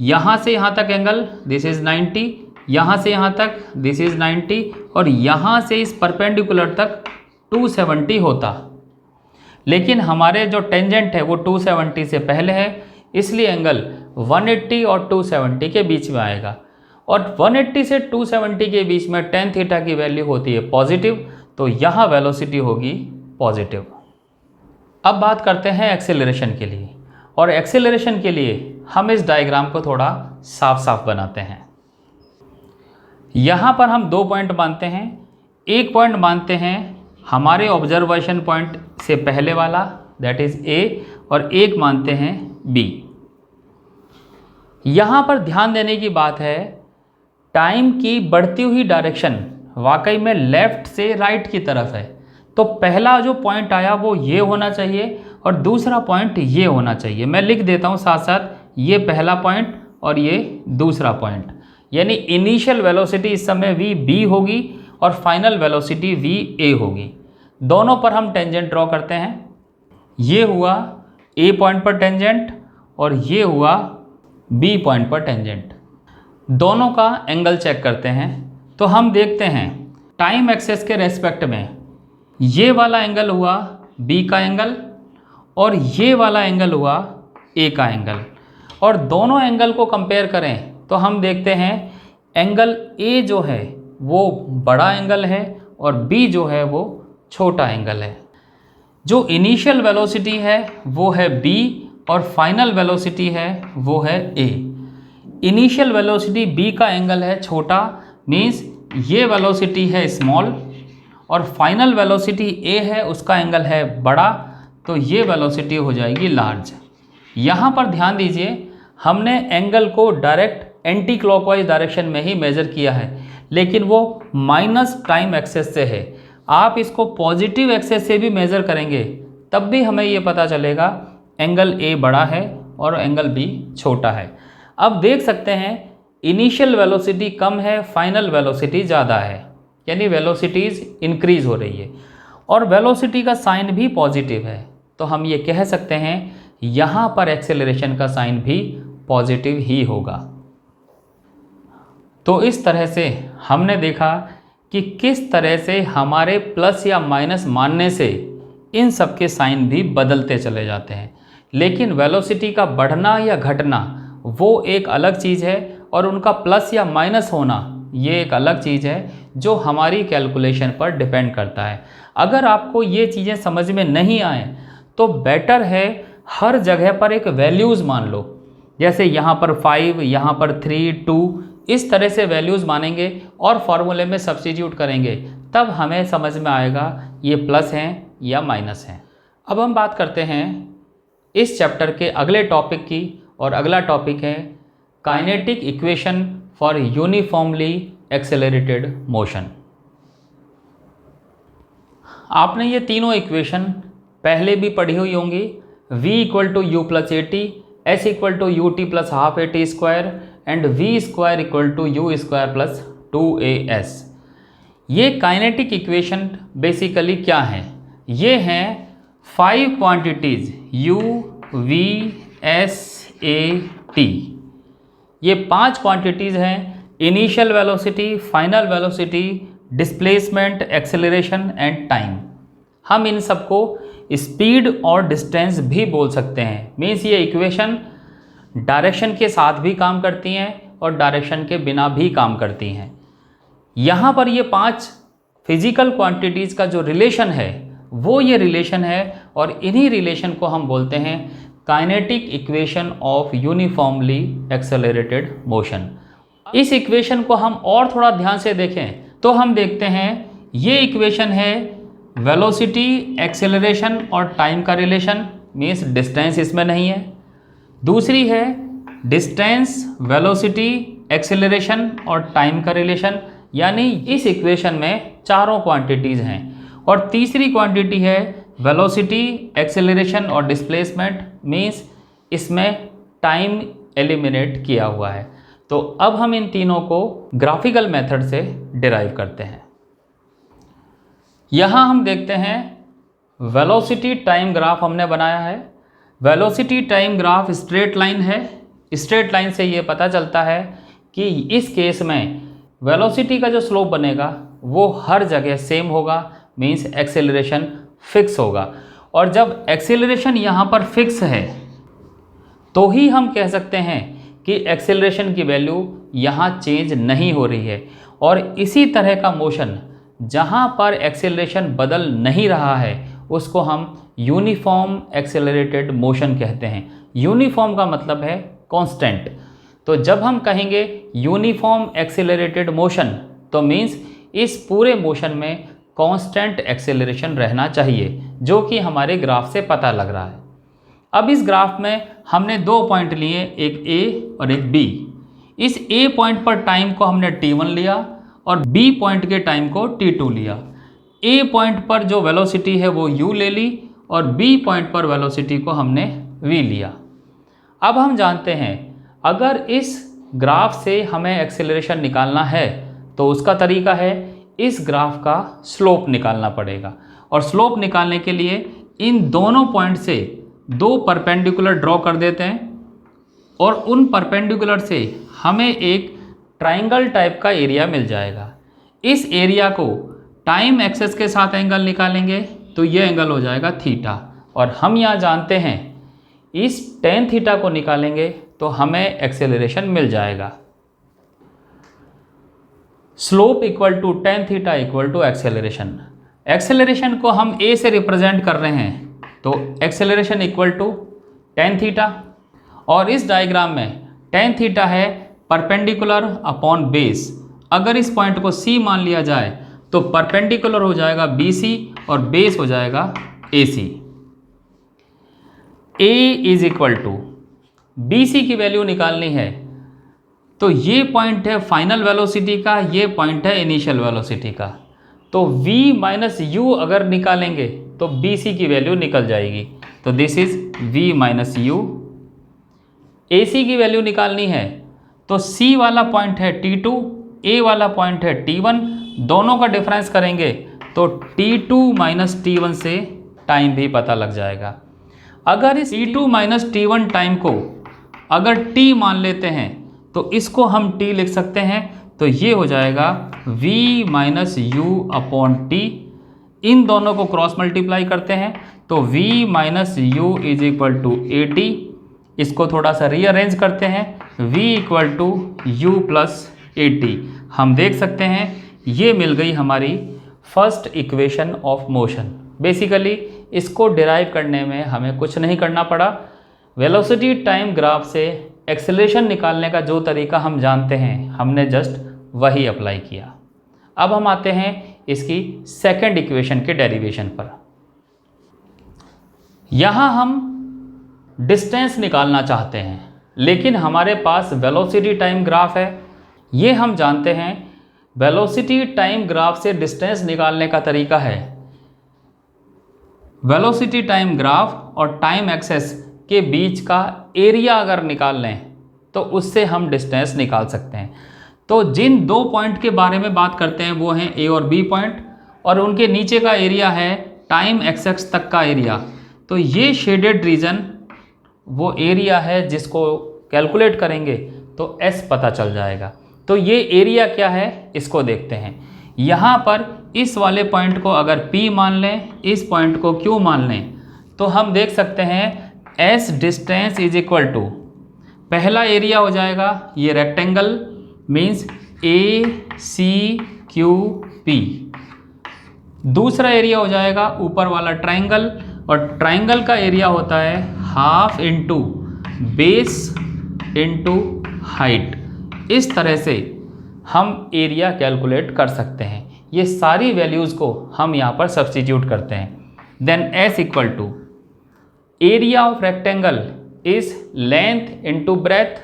[SPEAKER 1] यहाँ से यहाँ तक एंगल दिस इज़ 90, यहाँ से यहाँ तक दिस इज़ 90 और यहाँ से इस परपेंडिकुलर तक 270 होता। लेकिन हमारे जो टेंजेंट है वो 270 से पहले है, इसलिए एंगल 180 और 270 के बीच में आएगा। और 180 से 270 के बीच में tan थीटा की वैल्यू होती है पॉजिटिव, तो यहाँ वेलोसिटी होगी पॉजिटिव। अब बात करते हैं एक्सेलरेशन के लिए, और एक्सेलरेशन के लिए हम इस डायग्राम को थोड़ा साफ साफ बनाते हैं। यहाँ पर हम 2 पॉइंट मानते हैं। एक पॉइंट मानते हैं हमारे ऑब्जर्वेशन पॉइंट से पहले वाला दैट इज़ A, और एक मानते हैं B। यहाँ पर ध्यान देने की बात है, टाइम की बढ़ती हुई डायरेक्शन वाकई में लेफ़्ट से राइट की तरफ है। तो पहला जो पॉइंट आया वो ये होना चाहिए और दूसरा पॉइंट ये होना चाहिए। मैं लिख देता हूँ साथ साथ, ये पहला पॉइंट और ये दूसरा पॉइंट, यानी इनिशियल वेलोसिटी इस समय VB होगी और फाइनल वेलोसिटी VA होगी। दोनों पर हम टेंजेंट ड्रॉ करते हैं। ये हुआ A पॉइंट पर टेंजेंट और ये हुआ B पॉइंट पर टेंजेंट। दोनों का एंगल चेक करते हैं। तो हम देखते हैं टाइम एक्सेस के रेस्पेक्ट में ये वाला एंगल हुआ B का एंगल और ये वाला एंगल हुआ A का एंगल, और दोनों एंगल को कंपेयर करें तो हम देखते हैं एंगल A जो है वो बड़ा एंगल है और B जो है वो छोटा एंगल है। जो इनिशियल वेलोसिटी है वो है B और फाइनल वेलोसिटी है वो है A। इनिशियल वेलोसिटी B का एंगल है छोटा, मीन्स ये वेलोसिटी है स्मॉल, और फाइनल वेलोसिटी A है उसका एंगल है बड़ा, तो ये वेलोसिटी हो जाएगी लार्ज। यहाँ पर ध्यान दीजिए, हमने एंगल को डायरेक्ट एंटी क्लॉकवाइज डायरेक्शन में ही मेज़र किया है, लेकिन वो माइनस टाइम एक्सेस से है। आप इसको पॉजिटिव एक्सेस से भी मेज़र करेंगे तब भी हमें ये पता चलेगा एंगल A बड़ा है और एंगल B छोटा है। अब देख सकते हैं इनिशियल वेलोसिटी कम है, फाइनल वेलोसिटी ज़्यादा है, यानी वेलोसिटीज़ इंक्रीज़ हो रही है और वेलोसिटी का साइन भी पॉजिटिव है। तो हम ये कह सकते हैं यहाँ पर एक्सेलरेशन का साइन भी पॉजिटिव ही होगा। तो इस तरह से हमने देखा कि किस तरह से हमारे प्लस या माइनस मानने से इन सब के साइन भी बदलते चले जाते हैं। लेकिन वेलोसिटी का बढ़ना या घटना वो एक अलग चीज़ है और उनका प्लस या माइनस होना ये एक अलग चीज़ है जो हमारी कैलकुलेशन पर डिपेंड करता है। अगर आपको ये चीज़ें समझ में नहीं आए तो बेटर है हर जगह पर एक वैल्यूज़ मान लो, जैसे यहाँ पर 5, यहाँ पर 3, 2, इस तरह से वैल्यूज़ मानेंगे और फॉर्मूले में सब्स्टिट्यूट करेंगे, तब हमें समझ में आएगा ये प्लस हैं या माइनस हैं। अब हम बात करते हैं इस चैप्टर के अगले टॉपिक की, और अगला टॉपिक है kinetic equation for uniformly accelerated motion. आपने ये तीनों इक्वेशन पहले भी पढ़ी हुई होंगी। v = u + at, s = ut + ½ at² and v² = u² + 2as। ये काइनेटिक इक्वेशन बेसिकली क्या हैं? ये हैं 5 quantities u, v, s, a, t। ये 5 क्वांटिटीज़ हैं, initial velocity, final velocity, displacement, acceleration and time. हम इन सबको स्पीड और डिस्टेंस भी बोल सकते हैं। मीन्स ये इक्वेशन डायरेक्शन के साथ भी काम करती हैं और डायरेक्शन के बिना भी काम करती हैं। यहाँ पर ये 5 फिजिकल क्वांटिटीज़ का जो रिलेशन है वो ये रिलेशन है, और इन्हीं रिलेशन को हम बोलते हैं kinetic equation of uniformly accelerated motion. इस इक्वेशन को हम और थोड़ा ध्यान से देखें तो हम देखते हैं ये इक्वेशन है वेलोसिटी, एक्सेलरेशन और टाइम का रिलेशन, मीन्स डिस्टेंस इसमें नहीं है। दूसरी है डिस्टेंस, वेलोसिटी, एक्सेलरेशन और टाइम का रिलेशन, यानी इस इक्वेशन में चारों क्वांटिटीज़ हैं। और तीसरी क्वांटिटी है वेलोसिटी, एक्सेलरेशन और डिस्प्लेसमेंट मीन्स इसमें टाइम एलिमिनेट किया हुआ है। तो अब हम इन तीनों को ग्राफिकल मेथड से डिराइव करते हैं। यहाँ हम देखते हैं वेलोसिटी टाइम ग्राफ हमने बनाया है। Velocity time graph straight line है। स्ट्रेट लाइन से ये पता चलता है कि इस केस में वेलोसिटी का जो स्लोप बनेगा वो हर जगह सेम होगा, मीन्स एक्सेलरेशन फिक्स होगा। और जब एक्सेलरेशन यहाँ पर फिक्स है तो ही हम कह सकते हैं कि एक्सेलरेशन की वैल्यू यहाँ चेंज नहीं हो रही है। और इसी तरह का मोशन जहाँ पर एक्सेलरेशन बदल नहीं रहा है उसको हम यूनिफॉर्म एक्सेलरेटेड मोशन कहते हैं। यूनिफॉर्म का मतलब है कांस्टेंट। तो जब हम कहेंगे यूनिफॉर्म एक्सेलरेटेड मोशन तो मीन्स इस पूरे मोशन में कांस्टेंट एक्सेलरेशन रहना चाहिए, जो कि हमारे ग्राफ से पता लग रहा है। अब इस ग्राफ में हमने दो पॉइंट लिए, एक ए और एक बी। इस ए पॉइंट पर टाइम को हमने t1 लिया और बी पॉइंट के टाइम को t2 लिया। ए पॉइंट पर जो वेलोसिटी है वो u ले ली और बी पॉइंट पर वेलोसिटी को हमने v लिया। अब हम जानते हैं अगर इस ग्राफ से हमें एक्सेलरेशन निकालना है तो उसका तरीका है इस ग्राफ का स्लोप निकालना पड़ेगा। और स्लोप निकालने के लिए इन दोनों पॉइंट से दो परपेंडिकुलर ड्रॉ कर देते हैं और उन परपेंडिकुलर से हमें एक ट्राइंगल टाइप का एरिया मिल जाएगा। इस एरिया को टाइम एक्सेस के साथ एंगल निकालेंगे तो ये एंगल हो जाएगा थीटा। और हम यहाँ जानते हैं इस tan थीटा को निकालेंगे तो हमें एक्सेलरेशन मिल जाएगा। Slope equal to tan theta equal to acceleration. Acceleration को हम a से रिप्रेजेंट कर रहे हैं तो acceleration equal to tan theta. और इस डायग्राम में tan थीटा है परपेंडिकुलर अपॉन बेस। अगर इस पॉइंट को C मान लिया जाए तो परपेंडिकुलर हो जाएगा BC और बेस हो जाएगा AC। A is equal to BC की वैल्यू निकालनी है तो ये पॉइंट है फाइनल वेलोसिटी का, ये पॉइंट है इनिशियल वेलोसिटी का। तो V माइनस U अगर निकालेंगे तो BC की वैल्यू निकल जाएगी। तो this is V minus U। AC की वैल्यू निकालनी है तो C वाला पॉइंट है T2, A वाला पॉइंट है T1, दोनों का डिफरेंस करेंगे तो T2 माइनस T1 से टाइम भी पता लग जाएगा। अगर इस T2 माइनस T1 टाइम को अगर T मान लेते हैं तो इसको हम T लिख सकते हैं। तो ये हो जाएगा V minus U upon T। इन दोनों को क्रॉस मल्टीप्लाई करते हैं तो V minus U is equal to AT। इसको थोड़ा सा रीअरेंज करते हैं, V equal to U plus AT। हम देख सकते हैं ये मिल गई हमारी first equation of motion. Basically इसको डिराइव करने में हमें कुछ नहीं करना पड़ा। वेलोसिटी टाइम ग्राफ से एक्सेलरेशन निकालने का जो तरीका हम जानते हैं हमने जस्ट वही अप्लाई किया। अब हम आते हैं इसकी सेकंड इक्वेशन के डेरिवेशन पर। यहाँ हम डिस्टेंस निकालना चाहते हैं लेकिन हमारे पास वेलोसिटी टाइम ग्राफ है। ये हम जानते हैं वेलोसिटी टाइम ग्राफ से डिस्टेंस निकालने का तरीका है वेलोसिटी टाइम ग्राफ और टाइम एक्सेस के बीच का एरिया अगर निकाल लें तो उससे हम डिस्टेंस निकाल सकते हैं। तो जिन दो पॉइंट के बारे में बात करते हैं वो हैं A और B पॉइंट और उनके नीचे का एरिया है टाइम एक्सेस तक का एरिया। तो ये शेडेड रीजन वो एरिया है जिसको कैलकुलेट करेंगे तो S पता चल जाएगा। तो ये एरिया क्या है इसको देखते हैं। यहाँ पर इस वाले पॉइंट को अगर P मान लें, इस पॉइंट को Q मान लें तो हम देख सकते हैं S distance is equal to पहला एरिया हो जाएगा ये रेक्टेंगल मीन्स ACQP। दूसरा एरिया हो जाएगा ऊपर वाला ट्राइंगल और ट्राइंगल का एरिया होता है half into base into height. इस तरह से हम एरिया कैलकुलेट कर सकते हैं। ये सारी वैल्यूज़ को हम यहाँ पर सब्स्टिट्यूट करते हैं। Then S equal to area of rectangle is length into breadth.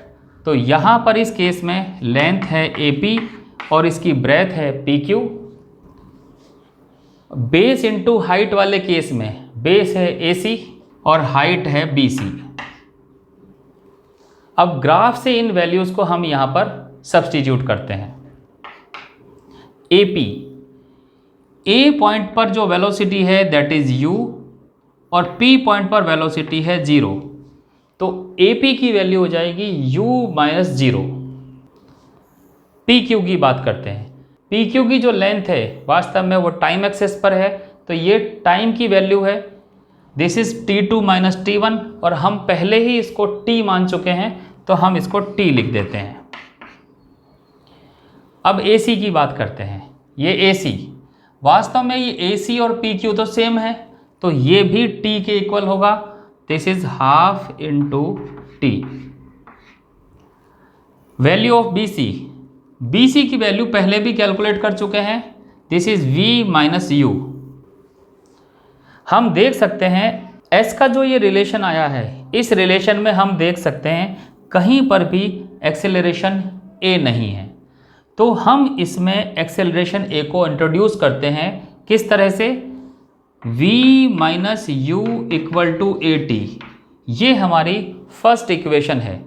[SPEAKER 1] तो यहाँ पर इस केस में लेंथ है AP और इसकी ब्रेथ है PQ। बेस इंटू हाइट वाले केस में बेस है AC और हाइट है BC। अब ग्राफ से इन वैल्यूज़ को हम यहाँ पर सब्स्टिट्यूट करते हैं। AP, A पॉइंट पर जो वेलोसिटी है दैट इज़ U और P पॉइंट पर वेलोसिटी है 0, तो AP की वैल्यू हो जाएगी U माइनस 0। PQ की बात करते हैं। PQ की जो लेंथ है वास्तव में वो टाइम एक्सेस पर है, तो ये टाइम की वैल्यू है। This is T2 minus T1 और हम पहले ही इसको T मान चुके हैं, तो हम इसको T लिख देते हैं। अब AC की बात करते हैं। ये AC, वास्तव में ये AC और PQ तो सेम है, तो ये भी T के इक्वल होगा। This is half into T। Value of BC की वैल्यू पहले भी कैलकुलेट कर चुके हैं। This is V minus U। हम देख सकते हैं S का जो ये रिलेशन आया है, इस रिलेशन में हम देख सकते हैं कहीं पर भी एक्सेलरेशन A नहीं है, तो हम इसमें एक्सेलरेशन A को इंट्रोड्यूस करते हैं। किस तरह से? V minus U equal to AT। ये हमारी फर्स्ट इक्वेशन है।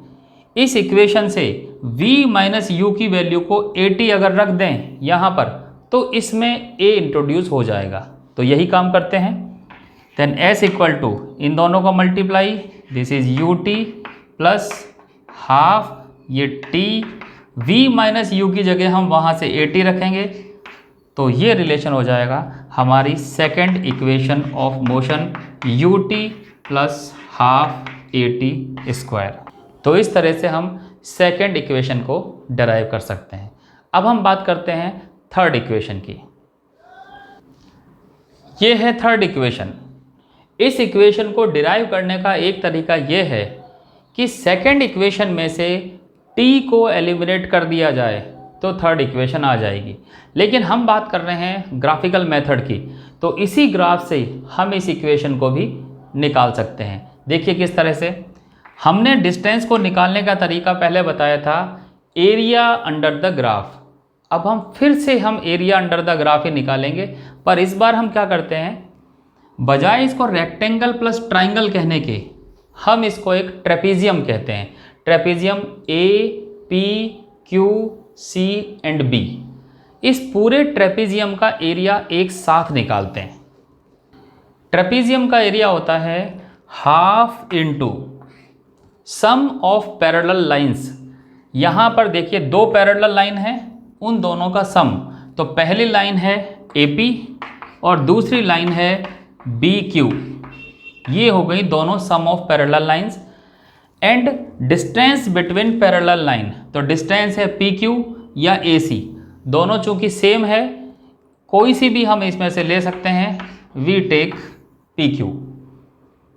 [SPEAKER 1] इस इक्वेशन से V माइनस U की वैल्यू को AT अगर रख दें यहाँ पर, तो इसमें A इंट्रोड्यूस हो जाएगा। तो यही काम करते हैं। देन S इक्वल टू, इन दोनों को multiply, this is UT plus half ये T। V माइनस U की जगह हम वहाँ से AT रखेंगे, तो ये रिलेशन हो जाएगा हमारी second equation of motion UT plus half AT square. तो इस तरह से हम सेकेंड इक्वेशन को डिराइव कर सकते हैं। अब हम बात करते हैं थर्ड इक्वेशन की। ये है थर्ड इक्वेशन। इस इक्वेशन को डिराइव करने का एक तरीका ये है कि सेकेंड इक्वेशन में से T को एलिमिनेट कर दिया जाए तो थर्ड इक्वेशन आ जाएगी। लेकिन हम बात कर रहे हैं ग्राफिकल मेथड की, तो इसी ग्राफ से हम इस इक्वेशन को भी निकाल सकते हैं। देखिए किस तरह से। हमने डिस्टेंस को निकालने का तरीका पहले बताया था, एरिया अंडर द ग्राफ। अब हम फिर से एरिया अंडर द ग्राफ ही निकालेंगे, पर इस बार हम क्या करते हैं, बजाय इसको रेक्टेंगल प्लस ट्राइंगल कहने के, हम इसको एक ट्रेपीजियम कहते हैं। Trapezium APQC and B। इस पूरे ट्रेपीजियम का एरिया एक साथ निकालते हैं। ट्रेपीजियम का एरिया होता है half into sum of parallel lines. यहाँ पर देखिए दो पैरेलल लाइन है, उन दोनों का सम। तो पहली लाइन है AP और दूसरी लाइन है BQ। ये हो गई दोनों sum of parallel lines. And distance between parallel line, तो डिस्टेंस है PQ या AC। दोनों चूंकि सेम है, कोई सी भी हम इसमें से ले सकते हैं। We take PQ।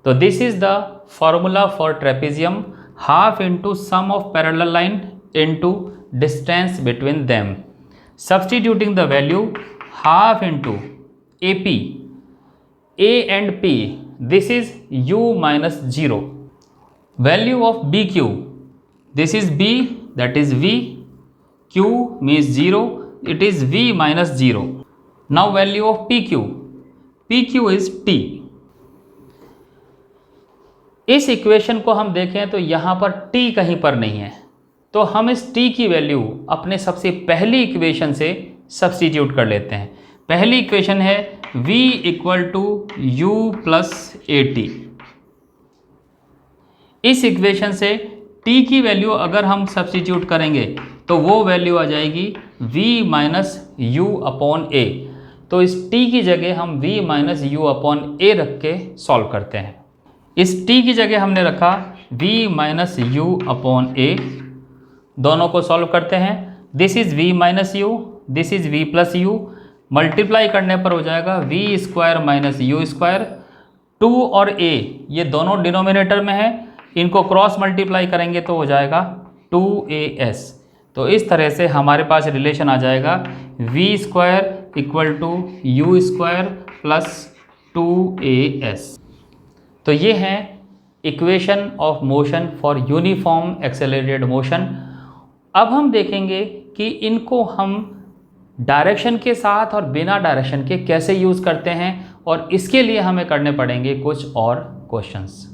[SPEAKER 1] तो this is the formula for trapezium, half into sum of parallel line into distance between them. Substituting the value, half into AP, A and P, this is U minus 0. Value of BQ, this is B, that is V, Q means 0, it is V minus 0. Now value of PQ, PQ is T. इस equation को हम देखें तो यहाँ पर T कहीं पर नहीं है, तो हम इस T की वैल्यू अपने सबसे पहली इक्वेशन से सब्स्टिट्यूट कर लेते हैं। पहली इक्वेशन है V equal to U plus AT। इस इक्वेशन से T की वैल्यू अगर हम सब्स्टिट्यूट करेंगे तो वो वैल्यू आ जाएगी V minus U upon A। तो इस T की जगह हम V minus U upon A रख के सॉल्व करते हैं। इस T की जगह हमने रखा V minus U upon A। दोनों को सॉल्व करते हैं। This is V minus U, this is V plus U। Multiply करने पर हो जाएगा V square minus U square. 2 और A ये दोनों डिनोमिनेटर में है, इनको क्रॉस मल्टीप्लाई करेंगे तो हो जाएगा 2AS। तो इस तरह से हमारे पास रिलेशन आ जाएगा V square equal to U square plus 2AS। तो ये है equation of motion for uniform accelerated motion. अब हम देखेंगे कि इनको हम डायरेक्शन के साथ और बिना डायरेक्शन के कैसे यूज़ करते हैं, और इसके लिए हमें करने पड़ेंगे कुछ और क्वेश्चंस।